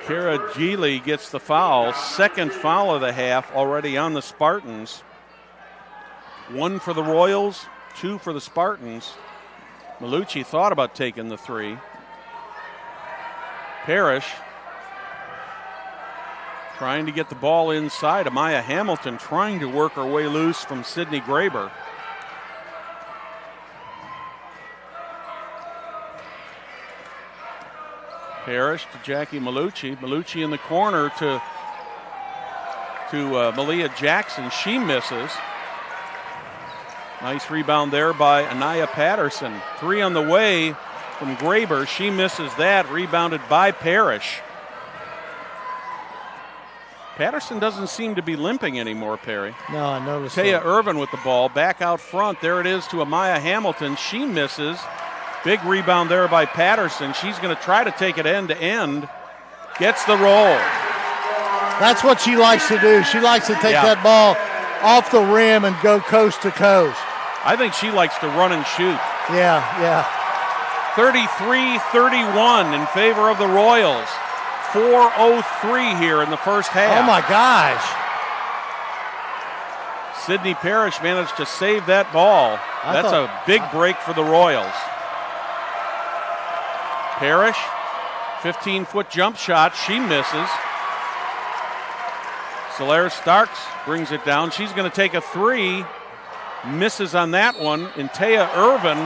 Kara Geely gets the foul. Second foul of the half already on the Spartans. 1 for the Royals, 2 for the Spartans. Malucci thought about taking the 3. Parrish trying to get the ball inside. Amaya Hamilton trying to work her way loose from Sydney Graber. Parrish to Jackie Malucci. Malucci in the corner to Malia Jackson. She misses. Nice rebound there by Anaya Patterson. 3 on the way from Graber. She misses that. Rebounded by Parrish. Patterson doesn't seem to be limping anymore, Perry. No, I noticed Taya that. Irvin with the ball. Back out front. There it is to Amaya Hamilton. She misses. Big rebound there by Patterson. She's going to try to take it end to end. Gets the roll. That's what she likes to do. She likes to take that ball off the rim and go coast to coast. I think she likes to run and shoot. Yeah. 33-31 in favor of the Royals. 4:03 here in the first half. Oh, my gosh. Sydney Parrish managed to save that ball. That's a big break for the Royals. Parrish, 15-foot jump shot. She misses. Solaire Starks brings it down. She's going to take a 3. Misses on that one. And Taya Irvin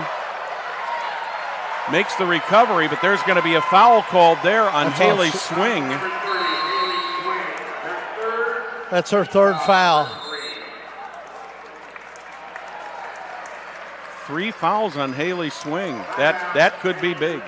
makes the recovery, but there's going to be a foul called there on Haley Swing. That's her 3rd foul. 3 fouls on Haley Swing. That could be big.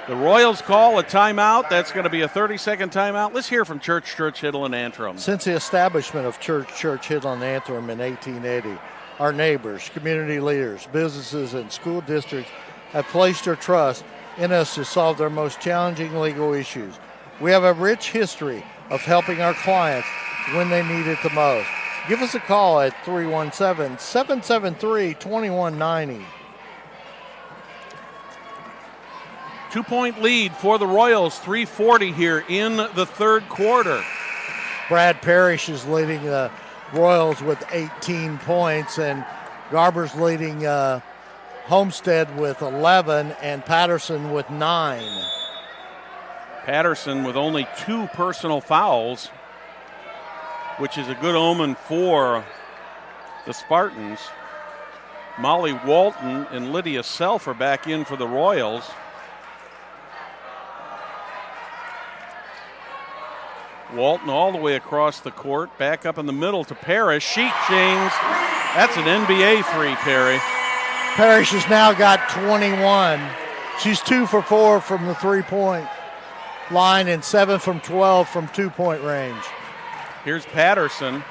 The Royals call a timeout. That's going to be a 30-second timeout. Let's hear from Church, Hiddle, and Antrim. Since the establishment of Church, Hiddle, and Antrim in 1880, our neighbors, community leaders, businesses, and school districts have placed their trust in us to solve their most challenging legal issues. We have a rich history of helping our clients when they need it the most. Give us a call at 317-773-2190. 2-point lead for the Royals, 3:40 here in the third quarter. Brad Parrish is leading the Royals with 18 points, and Garber's leading Homestead with 11, and Patterson with 9. Patterson with only 2 personal fouls, which is a good omen for the Spartans. Molly Walton and Lydia Self are back in for the Royals. Walton all the way across the court, back up in the middle to Parrish. She chings. That's an NBA three, Perry. Parrish has now got 21. She's 2 for 4 from the three-point line and 7 from 12 from two-point range. Here's Patterson.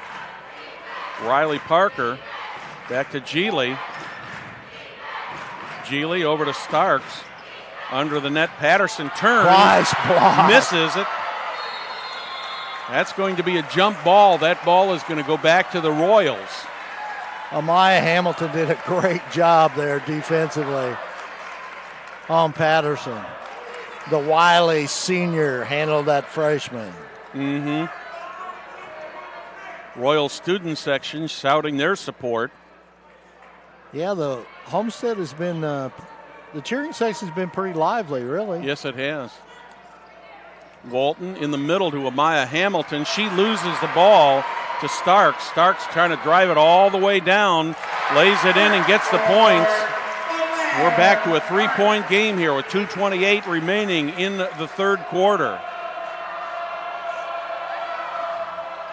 Riley Parker. Back to Geely. Geely over to Starks. Under the net, Patterson turns. Nice block. Misses it. That's going to be a jump ball. That ball is going to go back to the Royals. Amaya Hamilton did a great job there defensively on Patterson. The wily senior handled that freshman. Royal student section shouting their support. Yeah, the Homestead has been, the cheering section's been pretty lively, really. Yes, it has. Walton in the middle to Amaya Hamilton. She loses the ball to Starks. Starks trying to drive it all the way down, lays it in and gets the points. We're back to a three-point game here with 2:28 remaining in the third quarter.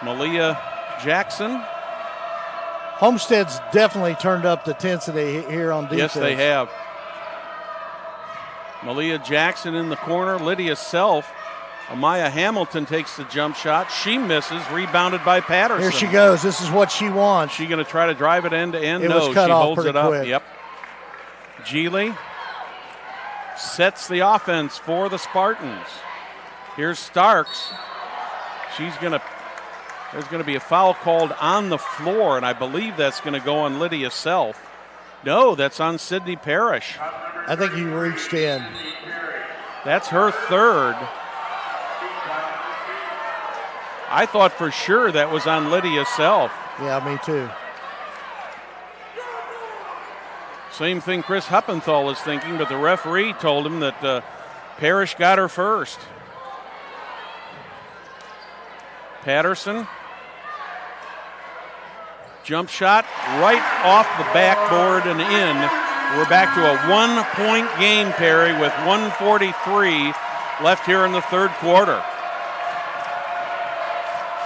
Malia Jackson. Homestead's definitely turned up the intensity here on defense. Yes, they have. Malia Jackson in the corner. Lydia Self. Amaya Hamilton takes the jump shot. She misses, rebounded by Patterson. Here she goes. This is what she wants. She going to try to drive it end to end? It was cut she off holds pretty it up. quick. Yep. Geely sets the offense for the Spartans. Here's Starks. There's going to be a foul called on the floor, and I believe that's going to go on Lydia Self. No, that's on Sydney Parrish. I think he reached in. That's her third. I thought for sure that was on Lydia Self. Yeah, me too. Same thing Chris Huppenthal is thinking, but the referee told him that Parrish got her first. Patterson. Jump shot right off the backboard and in. We're back to a 1-point game, Perry, with 1:43 left here in the third quarter.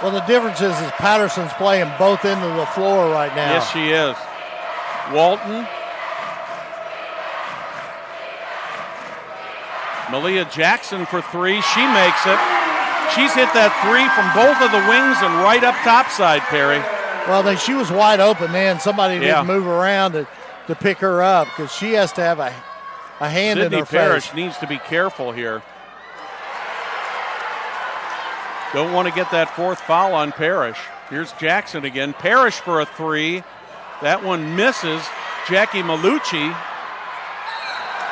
Well, the difference is Patterson's playing both ends of the floor right now. Yes, she is. Walton. Malia Jackson for three. She makes it. She's hit that three from both of the wings and right up topside, Perry. Well, she was wide open then. Somebody didn't move around to pick her up because she has to have a hand Sydney in her Parrish face. needs to be careful here. Don't want to get that fourth foul on Parrish. Here's Jackson again. Parrish for a three. That one misses. Jackie Malucci,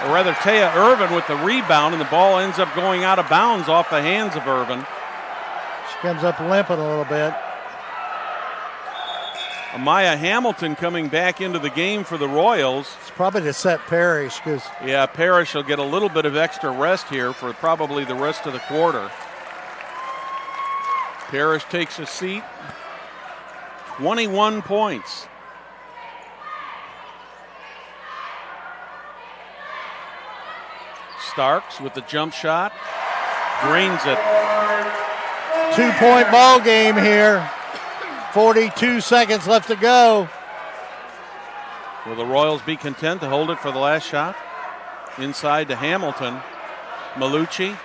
or rather Taya Irvin with the rebound, and the ball ends up going out of bounds off the hands of Irvin. She comes up limping a little bit. Amaya Hamilton coming back into the game for the Royals. It's probably to set Parrish because. Yeah, Parrish will get a little bit of extra rest here for probably the rest of the quarter. Parrish takes a seat. 21 points. Starks with the jump shot. Drains it. 2-point ball game here. 42 seconds left to go. Will the Royals be content to hold it for the last shot? Inside to Hamilton. Malucci.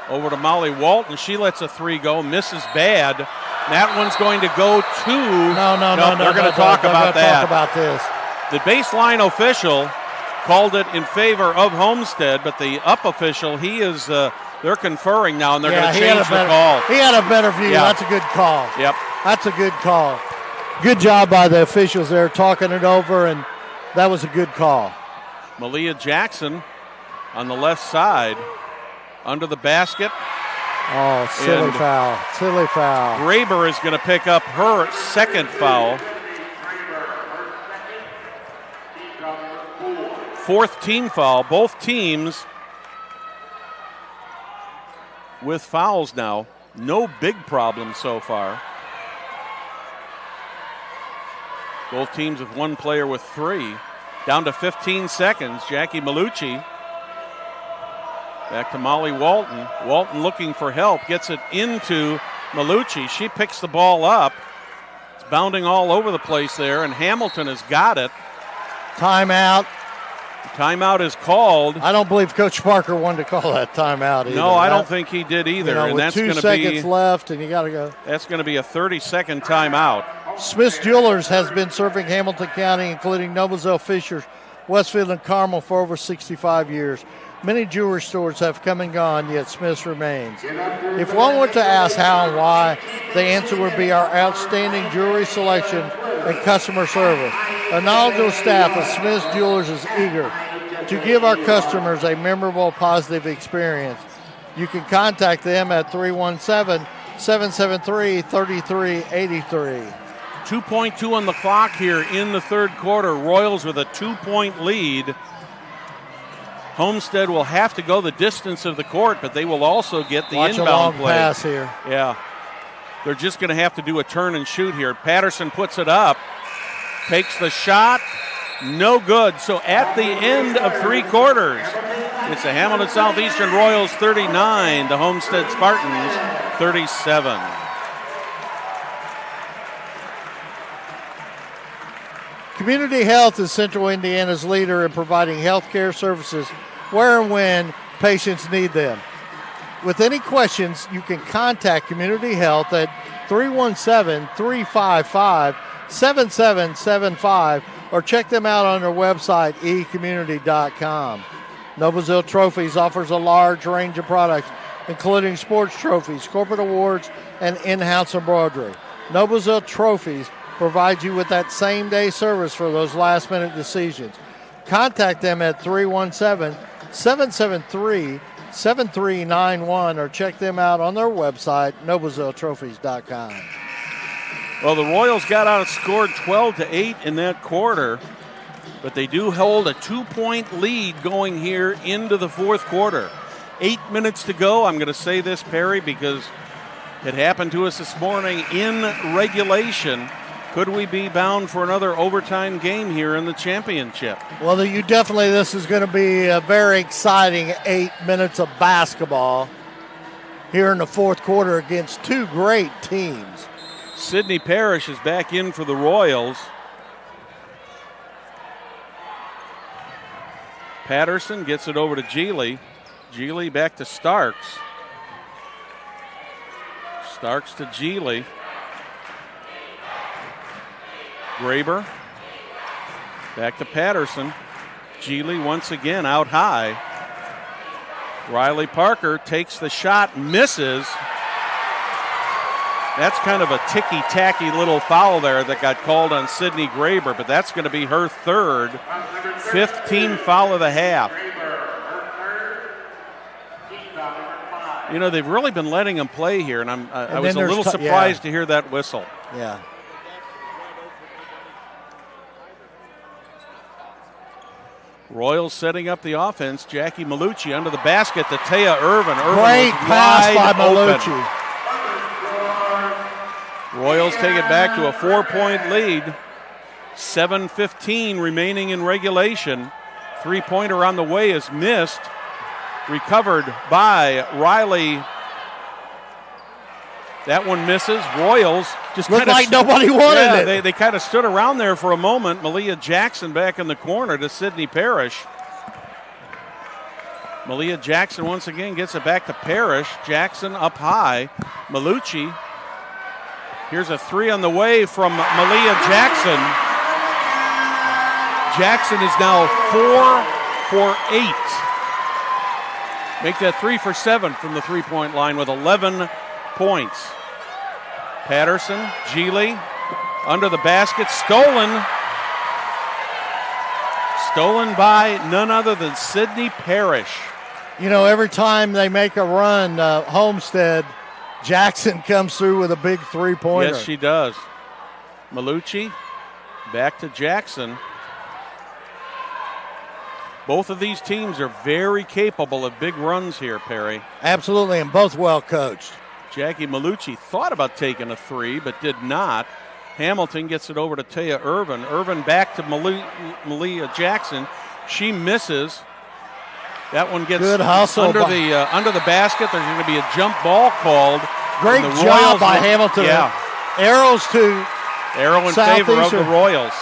Over to Molly Walton. She lets a three go. Misses bad. That one's going to go to. No. They're going to talk about that. Talk about this. The baseline official called it in favor of Homestead, but the up official, he is. They're conferring now, and they're going to change the call. He had a better view. Yeah. That's a good call. Yep. That's a good call. Good job by the officials there talking it over, and that was a good call. Malia Jackson on the left side. Under the basket. Oh, silly foul. Silly foul. Graber is going to pick up her second foul. Fourth team foul. Both teams with fouls now. No big problems so far. Both teams with one player with three. Down to 15 seconds. Jackie Malucci Back to Molly Walton. Walton looking for help. Gets it into Malucci. She picks the ball up. It's bounding all over the place there, and Hamilton has got it. Timeout. Timeout is called. I don't believe Coach Parker wanted to call that timeout either. No, I don't think he did either. You know, and with that's 2 going to seconds be left, and you got to go. That's going to be a 30-second timeout. Smith's Jewelers has been serving Hamilton County, including Noblesville, Fisher, Westfield, and Carmel for over 65 years. Many jewelry stores have come and gone, yet Smith's remains. If one were to ask how and why, the answer would be our outstanding jewelry selection and customer service. A knowledgeable staff of Smith's Jewelers is eager to give our customers a memorable, positive experience. You can contact them at 317-773-3383. 2.2 on the clock here in the third quarter. Royals with a 2-point lead. Homestead will have to go the distance of the court, but they will also get the Watch inbound a long play. pass here. Yeah. They're just going to have to do a turn and shoot here. Patterson puts it up, takes the shot, no good. So at the end of 3 quarters, it's the Hamilton Southeastern Royals 39, the Homestead Spartans 37. Community Health is Central Indiana's leader in providing health care services where and when patients need them. With any questions, you can contact Community Health at 317-355-7775 or check them out on their website, ecommunity.com. Noblesville Trophies offers a large range of products, including sports trophies, corporate awards, and in-house embroidery. Noblesville Trophies provides you with that same-day service for those last-minute decisions. Contact them at 317-773-7391 or check them out on their website, noblesvilletrophies.com. Well, the Royals got outscored 12-8 in that quarter, but they do hold a 2-point lead going here into the fourth quarter. 8 minutes to go. I'm going to say this, Perry, because it happened to us this morning in regulation. Could we be bound for another overtime game here in the championship? Well, this is going to be a very exciting 8 minutes of basketball here in the fourth quarter against 2 great teams. Sydney Parrish is back in for the Royals. Patterson gets it over to Geely. Geely back to Starks. Starks to Geely. Graber back to Patterson. Geely once again out high. Riley Parker takes the shot, misses. That's kind of a ticky-tacky little foul there that got called on Sydney Graber, but that's going to be her third, 5th team foul of the half. You know, they've really been letting them play here, and I was a little surprised to hear that whistle. Yeah. Royals setting up the offense. Jackie Malucci under the basket to Taya Irvin. Great pass by Malucci. Royals take it back to a 4-point lead. 7:15 remaining in regulation. 3-pointer on the way is missed. Recovered by Riley. That one misses. Royals just looked like nobody wanted it. They kind of stood around there for a moment. Malia Jackson back in the corner to Sydney Parrish. Malia Jackson once again gets it back to Parrish. Jackson up high. Malucci. Here's a 3 on the way from Malia Jackson. Jackson is now 4 for 8. Make that 3 for 7 from the 3-point line with 11 points. Patterson, Geely, under the basket, stolen. Stolen by none other than Sydney Parrish. You know, every time they make a run, Homestead, Jackson comes through with a big 3-pointer. Yes, she does. Malucci, back to Jackson. Both of these teams are very capable of big runs here, Perry. Absolutely, and both well coached. Jackie Malucci thought about taking a 3, but did not. Hamilton gets it over to Taya Irvin. Irvin back to Malia Jackson. She misses. That one gets good hustle under the basket. There's going to be a jump ball called. Great job by Hamilton. Yeah. Arrow in favor of the Royals.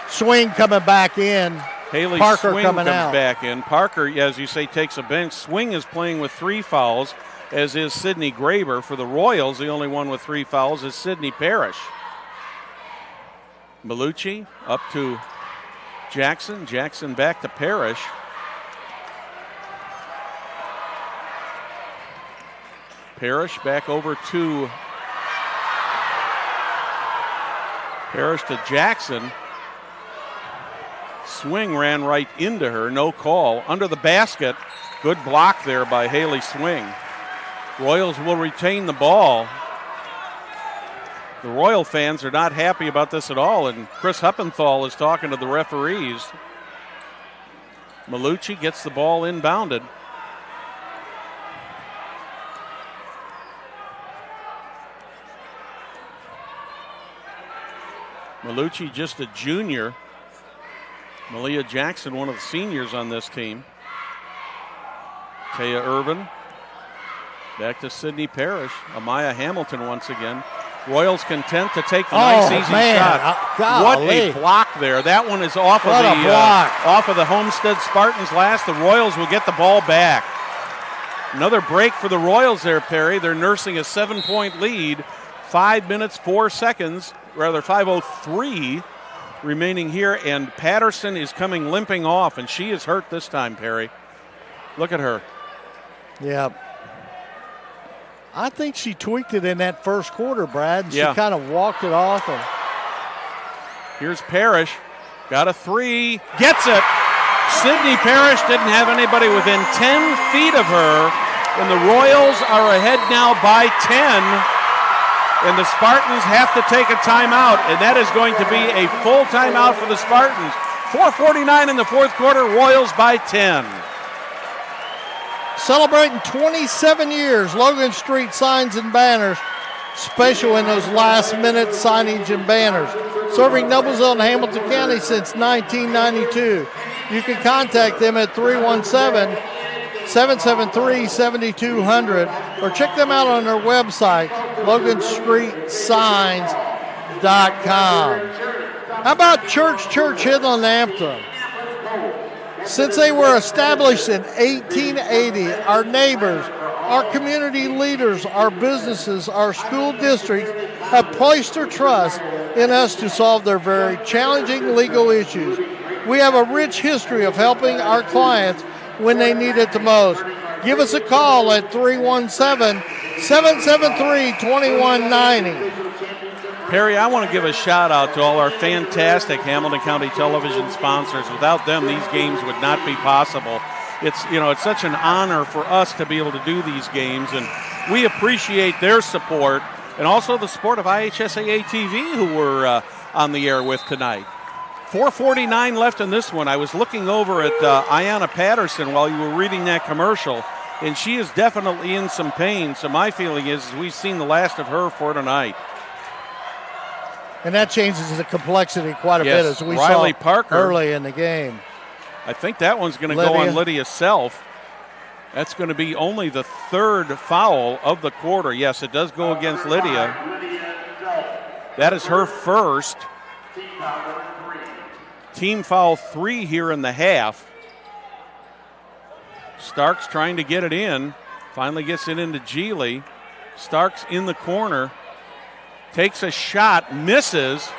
Swing coming back in. Haley Parker Swing coming comes out. back in. Parker, as you say, takes a bench. Swing is playing with 3 fouls, as is Sydney Graber. For the Royals, the only one with 3 fouls is Sydney Parrish. Malucci up to Jackson. Jackson back to Parrish. Parrish back over to Jackson. Swing ran right into her, no call. Under the basket, good block there by Haley Swing. Royals will retain the ball. The Royal fans are not happy about this at all, and Chris Huppenthal is talking to the referees. Malucci gets the ball inbounded. Malucci just a junior. Malia Jackson, one of the seniors on this team. Taya Irvin. Back to Sydney Parrish. Amaya Hamilton once again. Royals content to take the nice easy shot. What a block there. That one is off of the Homestead Spartans last. The Royals will get the ball back. Another break for the Royals there, Perry. They're nursing a 7-point lead. 5 minutes, 4 seconds, rather 5:03 remaining here, and Patterson is coming limping off, and she is hurt this time, Perry. Look at her. Yeah. I think she tweaked it in that first quarter, Brad. She Yeah. kind of walked it off. And here's Parrish. Got a 3. Gets it. Sydney Parrish didn't have anybody within 10 feet of her, and the Royals are ahead now by 10. And the Spartans have to take a timeout, and that is going to be a full timeout for the Spartans. 4:49 in the fourth quarter, Royals by 10. Celebrating 27 years, Logan Street Signs and Banners. Special in those last-minute signage and banners. Serving Noblesville and Hamilton County since 1992. You can contact them at 317-773-7200 or check them out on their website, LoganStreetSigns.com. How about Church Hidland Anthem? Since they were established in 1880, our neighbors, our community leaders, our businesses, our school districts have placed their trust in us to solve their very challenging legal issues. We have a rich history of helping our clients when they need it the most. Give us a call at 317-773-2190. Perry, I want to give a shout out to all our fantastic Hamilton County television sponsors. Without them, these games would not be possible. It's such an honor for us to be able to do these games, and we appreciate their support and also the support of IHSAA TV, who we're on the air with tonight. 4:49 left in this one. I was looking over at Ayanna Patterson while you were reading that commercial, and she is definitely in some pain. So my feeling is we've seen the last of her for tonight. And that changes the complexity quite a bit, as we Riley saw Parker early in the game. I think that one's going to go on Lydia Self. That's going to be only the 3rd foul of the quarter. Yes, it does go against Lydia. That is her first. Team foul 3 here in the half. Starks trying to get it in. Finally gets it into Geely. Starks in the corner. Takes a shot, misses.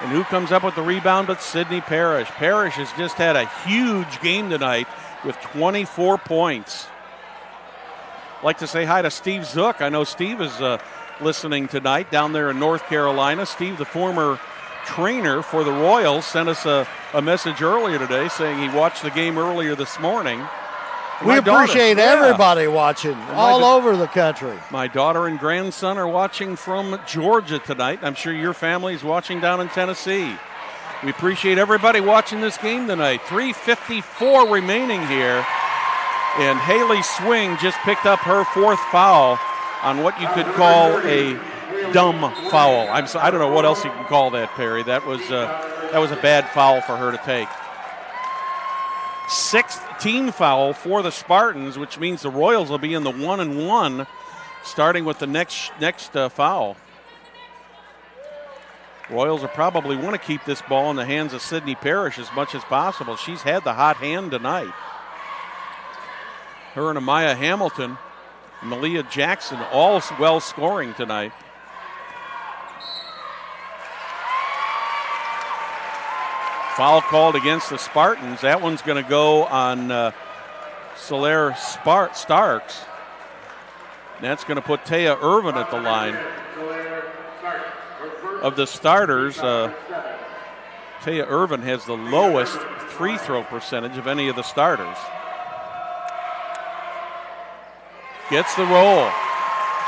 And who comes up with the rebound but Sydney Parrish. Parrish has just had a huge game tonight with 24 points. I'd like to say hi to Steve Zook. I know Steve is listening tonight down there in North Carolina. Steve, the former trainer for the Royals, sent us a message earlier today saying he watched the game earlier this morning. We appreciate everybody watching all over the country. My daughter and grandson are watching from Georgia tonight. I'm sure your family is watching down in Tennessee. We appreciate everybody watching this game tonight. 3:54 remaining here. And Haley Swing just picked up her 4th foul on what you could call a dumb foul. I don't know what else you can call that, Perry. That was a bad foul for her to take. sixth team foul for the Spartans, which means the Royals will be in the 1-1, starting with the next foul. Royals will probably want to keep this ball in the hands of Sydney Parrish as much as possible. She's had the hot hand tonight. Her and Amaya Hamilton, Malia Jackson, all well scoring tonight. Foul called against the Spartans. That one's going to go on Solaire Starks. And that's going to put Taya Irvin at the line. Of the starters, Taya Irvin has the lowest free throw percentage of any of the starters. Gets the roll.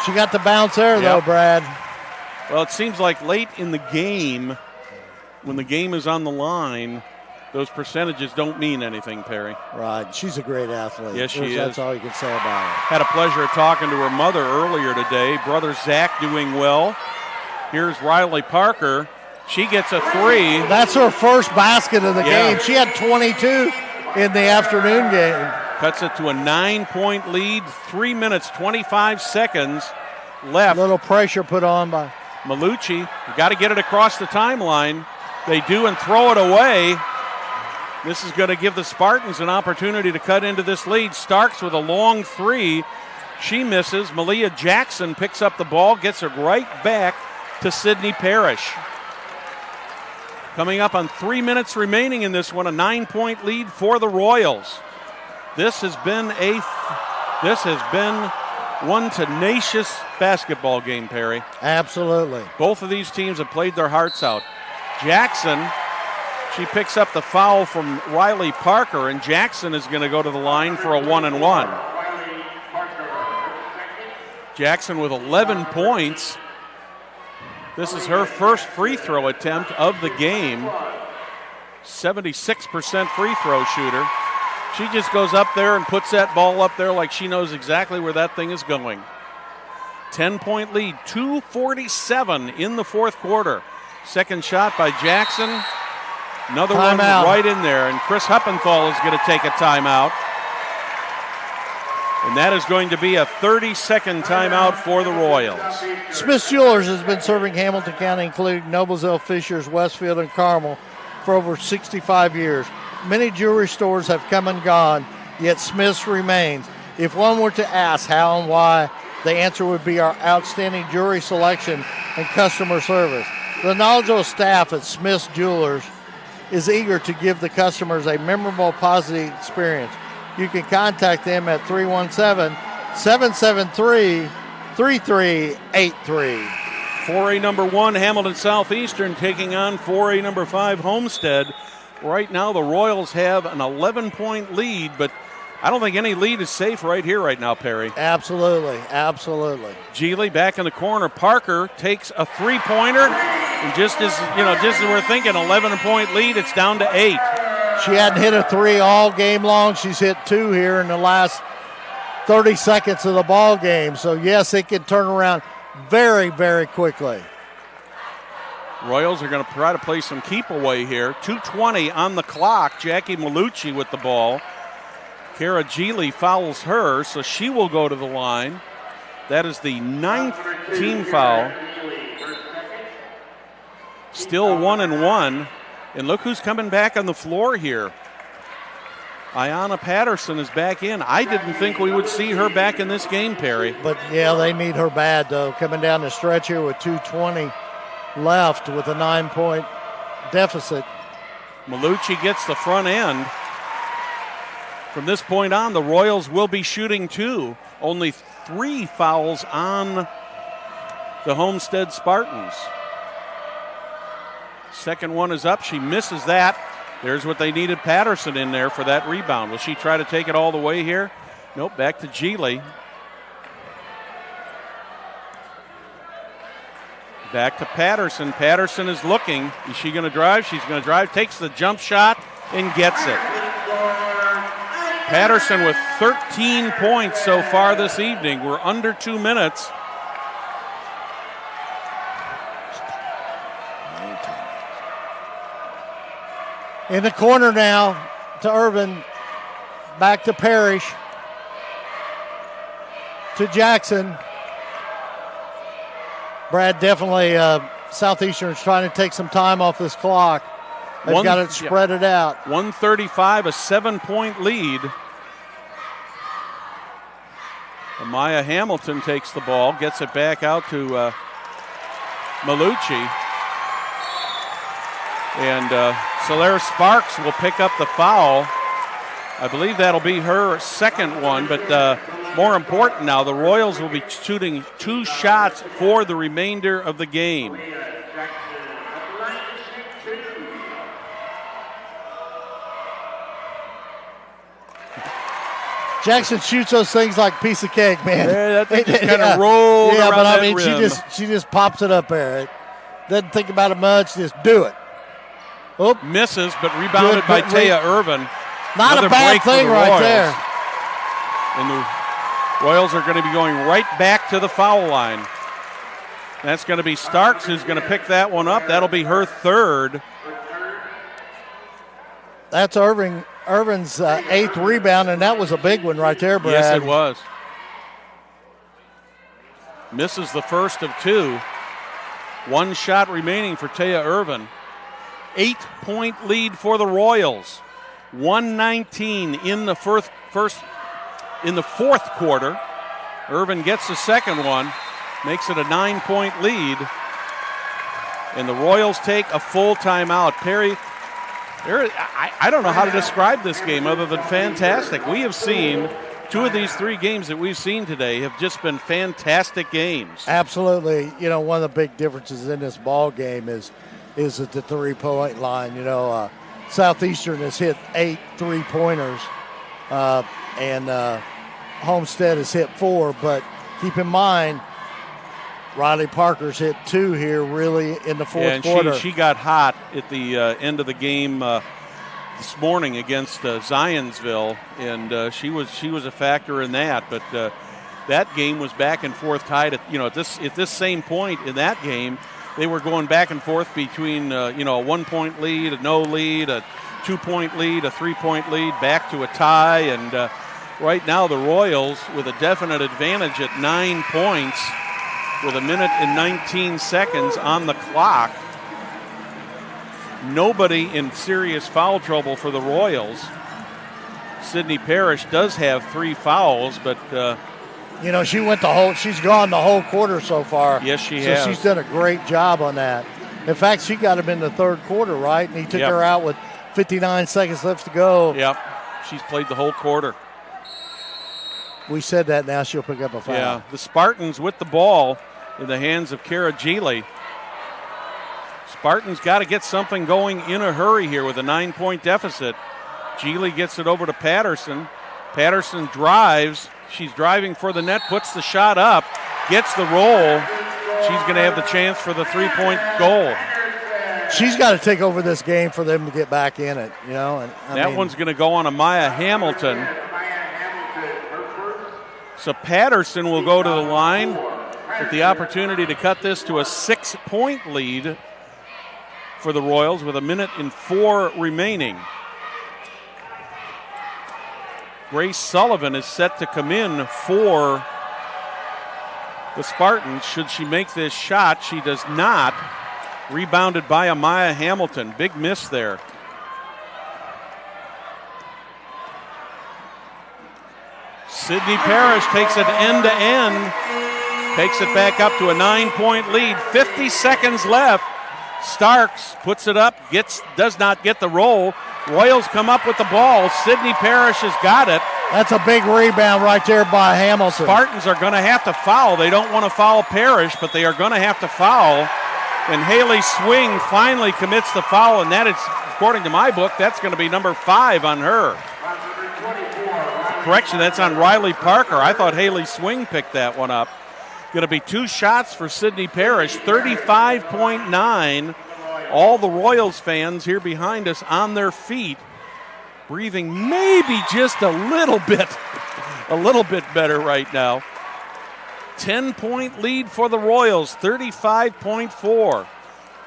She got the bounce there, though, Brad. Well, it seems like late in the game, when the game is on the line, those percentages don't mean anything, Perry. Right. She's a great athlete. Yes, she is. That's all you can say about her. Had a pleasure of talking to her mother earlier today. Brother Zach doing well. Here's Riley Parker. She gets a three. That's her first basket of the game. She had 22 in the afternoon game. Cuts it to a 9-point lead. 3 minutes, 25 seconds left. Little pressure put on by Malucci. You got to get it across the timeline. They do and throw it away. This is going to give the Spartans an opportunity to cut into this lead. Starks with a long three. She misses. Malia Jackson picks up the ball, gets it right back to Sydney Parrish. Coming up on 3 minutes remaining in this one, a 9-point lead for the Royals. This has been one tenacious basketball game, Perry. Absolutely. Both of these teams have played their hearts out. Jackson, she picks up the foul from Riley Parker, and Jackson is going to go to the line for a 1-and-1. Jackson with 11 points. This is her first free throw attempt of the game. 76% free throw shooter. She just goes up there and puts that ball up there like she knows exactly where that thing is going. 10-point lead, 2:47 in the fourth quarter. Second shot by Jackson. Another one right in there, and Chris Huppenthal is going to take a timeout. And that is going to be a 30-second timeout for the Royals. Smith Jewelers has been serving Hamilton County, including Noblesville, Fishers, Westfield, and Carmel, for over 65 years. Many jewelry stores have come and gone, yet Smith's remains. If one were to ask how and why, the answer would be our outstanding jewelry selection and customer service. The knowledgeable staff at Smith's Jewelers is eager to give the customers a memorable, positive experience. You can contact them at 317-773-3383. 4A number 1, Hamilton Southeastern taking on 4A number 5, Homestead. Right now, the Royals have an 11-point lead, but I don't think any lead is safe right here, right now, Perry. Absolutely, absolutely. Geely back in the corner. Parker takes a three-pointer, and just as we're thinking, 11-point lead, it's down to 8. She hadn't hit a three all game long. She's hit 2 here in the last 30 seconds of the ball game. So, yes, it can turn around very, very quickly. Royals are going to try to play some keep away here. 2:20 on the clock. Jackie Malucci with the ball. Kara Geely fouls her, so she will go to the line. That is the 9th team foul. Still 1-and-1. And look who's coming back on the floor here. Ayanna Patterson is back in. I didn't think we would see her back in this game, Perry. But, yeah, they need her bad, though. Coming down the stretch here with 2:20 left with a 9-point deficit. Malucci gets the front end. From this point on, the Royals will be shooting 2. Only 3 fouls on the Homestead Spartans. Second one is up. She misses that. There's what they needed Patterson in there for that rebound. Will she try to take it all the way here? Nope, back to Geely. Back to Patterson. Patterson is looking. Is she going to drive? She's going to drive. Takes the jump shot and gets it. Patterson with 13 points so far this evening. We're under 2 minutes. In the corner now to Irvin. back to Parrish. To Jackson. Brad, definitely Southeastern's trying to take some time off this clock. They've got to spread it out. 135, a 7-point lead. Amaya Hamilton takes the ball, gets it back out to Malucci. And Solaire Sparks will pick up the foul. I believe that'll be her second one, but more important now, the Royals will be shooting 2 shots for the remainder of the game. Jackson shoots those things like a piece of cake, man. Yeah, that thing just kind of rolled around but I that mean, rim. she just pops it up there. Doesn't think about it much, just do it. Oop. Misses, but rebounded by Taya Irvin. Not Another a bad break for thing the right Royals. there. And the Royals are going to be going right back to the foul line. That's going to be Starks who's going to pick that one up. That'll be her third. That's Irvin's 8th rebound, and that was a big one right there, Brad. Yes, it was. Misses the first of 2. 1 shot remaining for Taya Irvin. 8-point lead for the Royals. 119 in the in the fourth quarter. Irvin gets the second one, makes it a 9-point lead, and the Royals take a full timeout. Perry, I don't know how to describe this game other than fantastic. We have seen 2 of these 3 games that we've seen today have just been fantastic games. Absolutely. You know, one of the big differences in this ball game is at the 3-point line. You know, Southeastern has hit 8 3-pointers, and Homestead has hit 4. But keep in mind, Riley Parker's hit 2 here really in the fourth quarter. She got hot at the end of the game this morning against Zionsville, and she was a factor in that. But that game was back and forth tied at this same point in that game. They were going back and forth between a 1-point lead, a no lead, a 2-point lead, a 3-point lead, back to a tie, and right now the Royals with a definite advantage at 9 points with 1 minute and 19 seconds on the clock. Nobody in serious foul trouble for the Royals. Sydney Parrish does have 3 fouls, but she's gone the whole quarter so far. Yes, she has. So she's done a great job on that. In fact, she got him in the third quarter, right? And he took her out with 59 seconds left to go. Yep. She's played the whole quarter. We said that, now she'll pick up a foul. Yeah, the Spartans with the ball in the hands of Kara Geely. Spartans got to get something going in a hurry here with a 9-point deficit. Geely gets it over to Patterson. Patterson drives. She's driving for the net, puts the shot up, gets the roll. She's going to have the chance for the 3-point goal. She's got to take over this game for them to get back in it, you know. And that one's going to go on Amaya Hamilton. So Patterson will go to the line with the opportunity to cut this to a 6-point lead for the Royals with 1 minute and 4 remaining. Grace Sullivan is set to come in for the Spartans. Should she make this shot? She does not. Rebounded by Amaya Hamilton. Big miss there. Sydney Parrish takes it end to end. Takes it back up to a 9-point lead. 50 seconds left. Starks puts it up, does not get the roll. Royals come up with the ball. Sydney Parrish has got it. That's a big rebound right there by Hamilton. Spartans are going to have to foul. They don't want to foul Parrish, but they are going to have to foul. And Haley Swing finally commits the foul, and that is, according to my book, that's going to be number 5 on her. Correction, that's on Riley Parker. I thought Haley Swing picked that one up. Going to be 2 shots for Sydney Parrish, 35.9. All the Royals fans here behind us on their feet, breathing maybe just a little bit better right now. 10-point lead for the Royals, 35.4.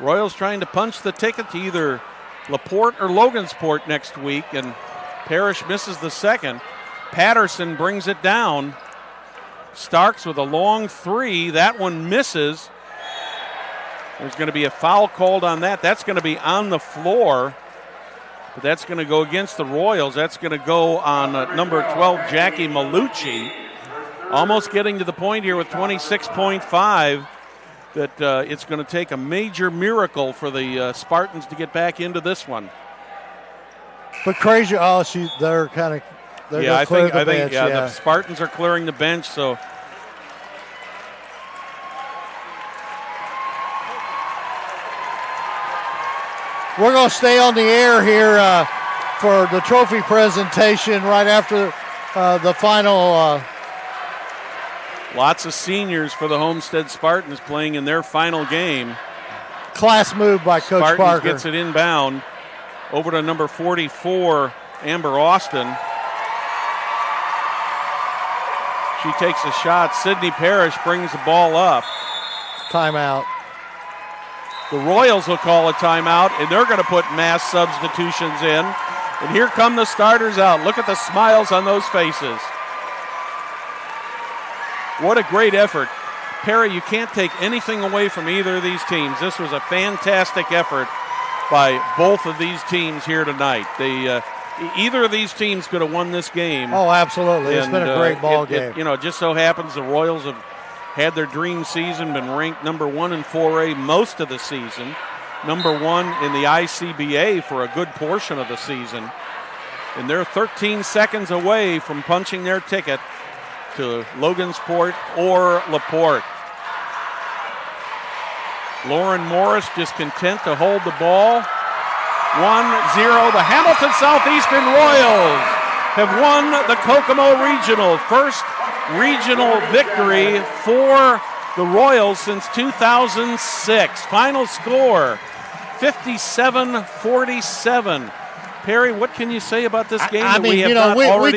Royals trying to punch the ticket to either LaPorte or Logansport next week, and Parrish misses the second. Patterson brings it down. Starks with a long three. That one misses. There's going to be a foul called on that. That's going to be on the floor. But that's going to go against the Royals. That's going to go on number 12, Jackie Malucci. Almost getting to the point here with 26.5 that it's going to take a major miracle for the Spartans to get back into this one. But crazy, they're kind of, I think the Spartans are clearing the bench, so. We're going to stay on the air here for the trophy presentation right after the final. Lots of seniors for the Homestead Spartans playing in their final game. Class move by Coach Spartans Parker. Gets it inbound over to number 44, Amber Austin. She takes a shot. Sydney Parrish brings the ball up. Timeout. The Royals will call a timeout, and they're going to put mass substitutions in. And here come the starters out. Look at the smiles on those faces. What a great effort. Perry, you can't take anything away from either of these teams. This was a fantastic effort by both of these teams here tonight. Either of these teams could have won this game. Oh, absolutely. It's been a great ball game. It just so happens the Royals have had their dream season, been ranked number 1 in 4A most of the season, number 1 in the ICBA for a good portion of the season. And they're 13 seconds away from punching their ticket to Logansport or LaPorte. Lauren Morris just content to hold the ball. 1-0. The Hamilton Southeastern Royals have won the Kokomo Regional. First regional victory for the Royals since 2006. Final score, 57-47. Perry, what can you say about this game? We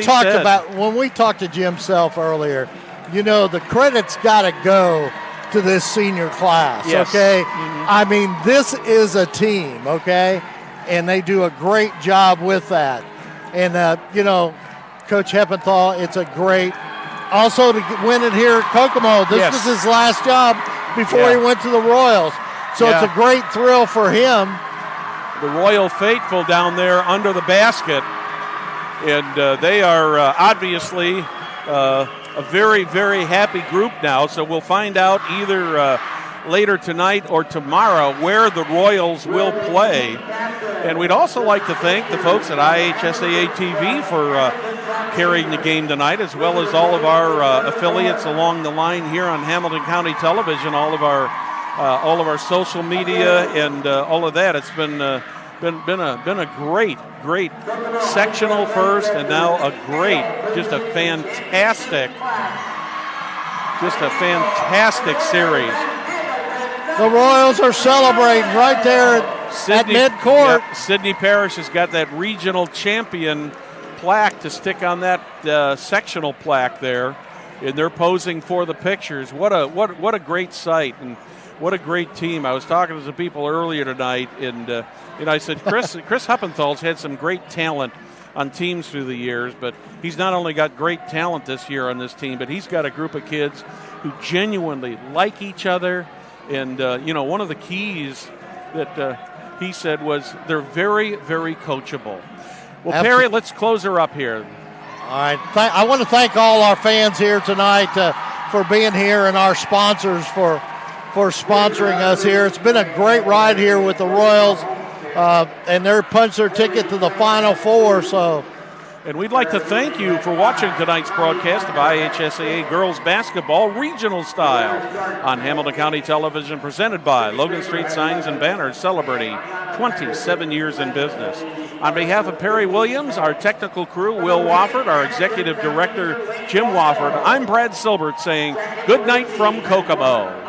talked about when we talked to Jim Self earlier. The credit's got to go to this senior class. Yes. Okay, Mm-hmm. This is a team. Okay, and they do a great job with that. And Coach Heppenthal, it's a great. Also to win it here at Kokomo. This was his last job before he went to the Royals. So it's a great thrill for him. The Royal faithful down there under the basket. And they are obviously a very, very happy group now. So we'll find out either later tonight or tomorrow where the Royals will play. And we'd also like to thank the folks at IHSAA TV for carrying the game tonight, as well as all of our affiliates along the line here on Hamilton County Television, all of our social media and all of that. It's been a great sectional first, and now a fantastic series. The Royals are celebrating right there at midcourt. Yep, Sydney Parrish has got that regional champion plaque to stick on that sectional plaque there, and they're posing for the pictures. What a great sight, and what a great team. I was talking to some people earlier tonight, and I said Chris Huppenthal's had some great talent on teams through the years, but he's not only got great talent this year on this team, but he's got a group of kids who genuinely like each other. And one of the keys that he said was they're very, very coachable. Well, Absolutely. Perry, let's close her up here. All right. I want to thank all our fans here tonight for being here, and our sponsors for sponsoring us here. It's been a great ride here with the Royals, and they're punched their ticket to the Final Four. And we'd like to thank you for watching tonight's broadcast of IHSAA Girls Basketball Regional Style on Hamilton County Television, presented by Logan Street Signs and Banners, celebrating 27 years in business. On behalf of Perry Williams, our technical crew, Will Wofford, our executive director, Jim Wofford, I'm Brad Silbert saying good night from Kokomo.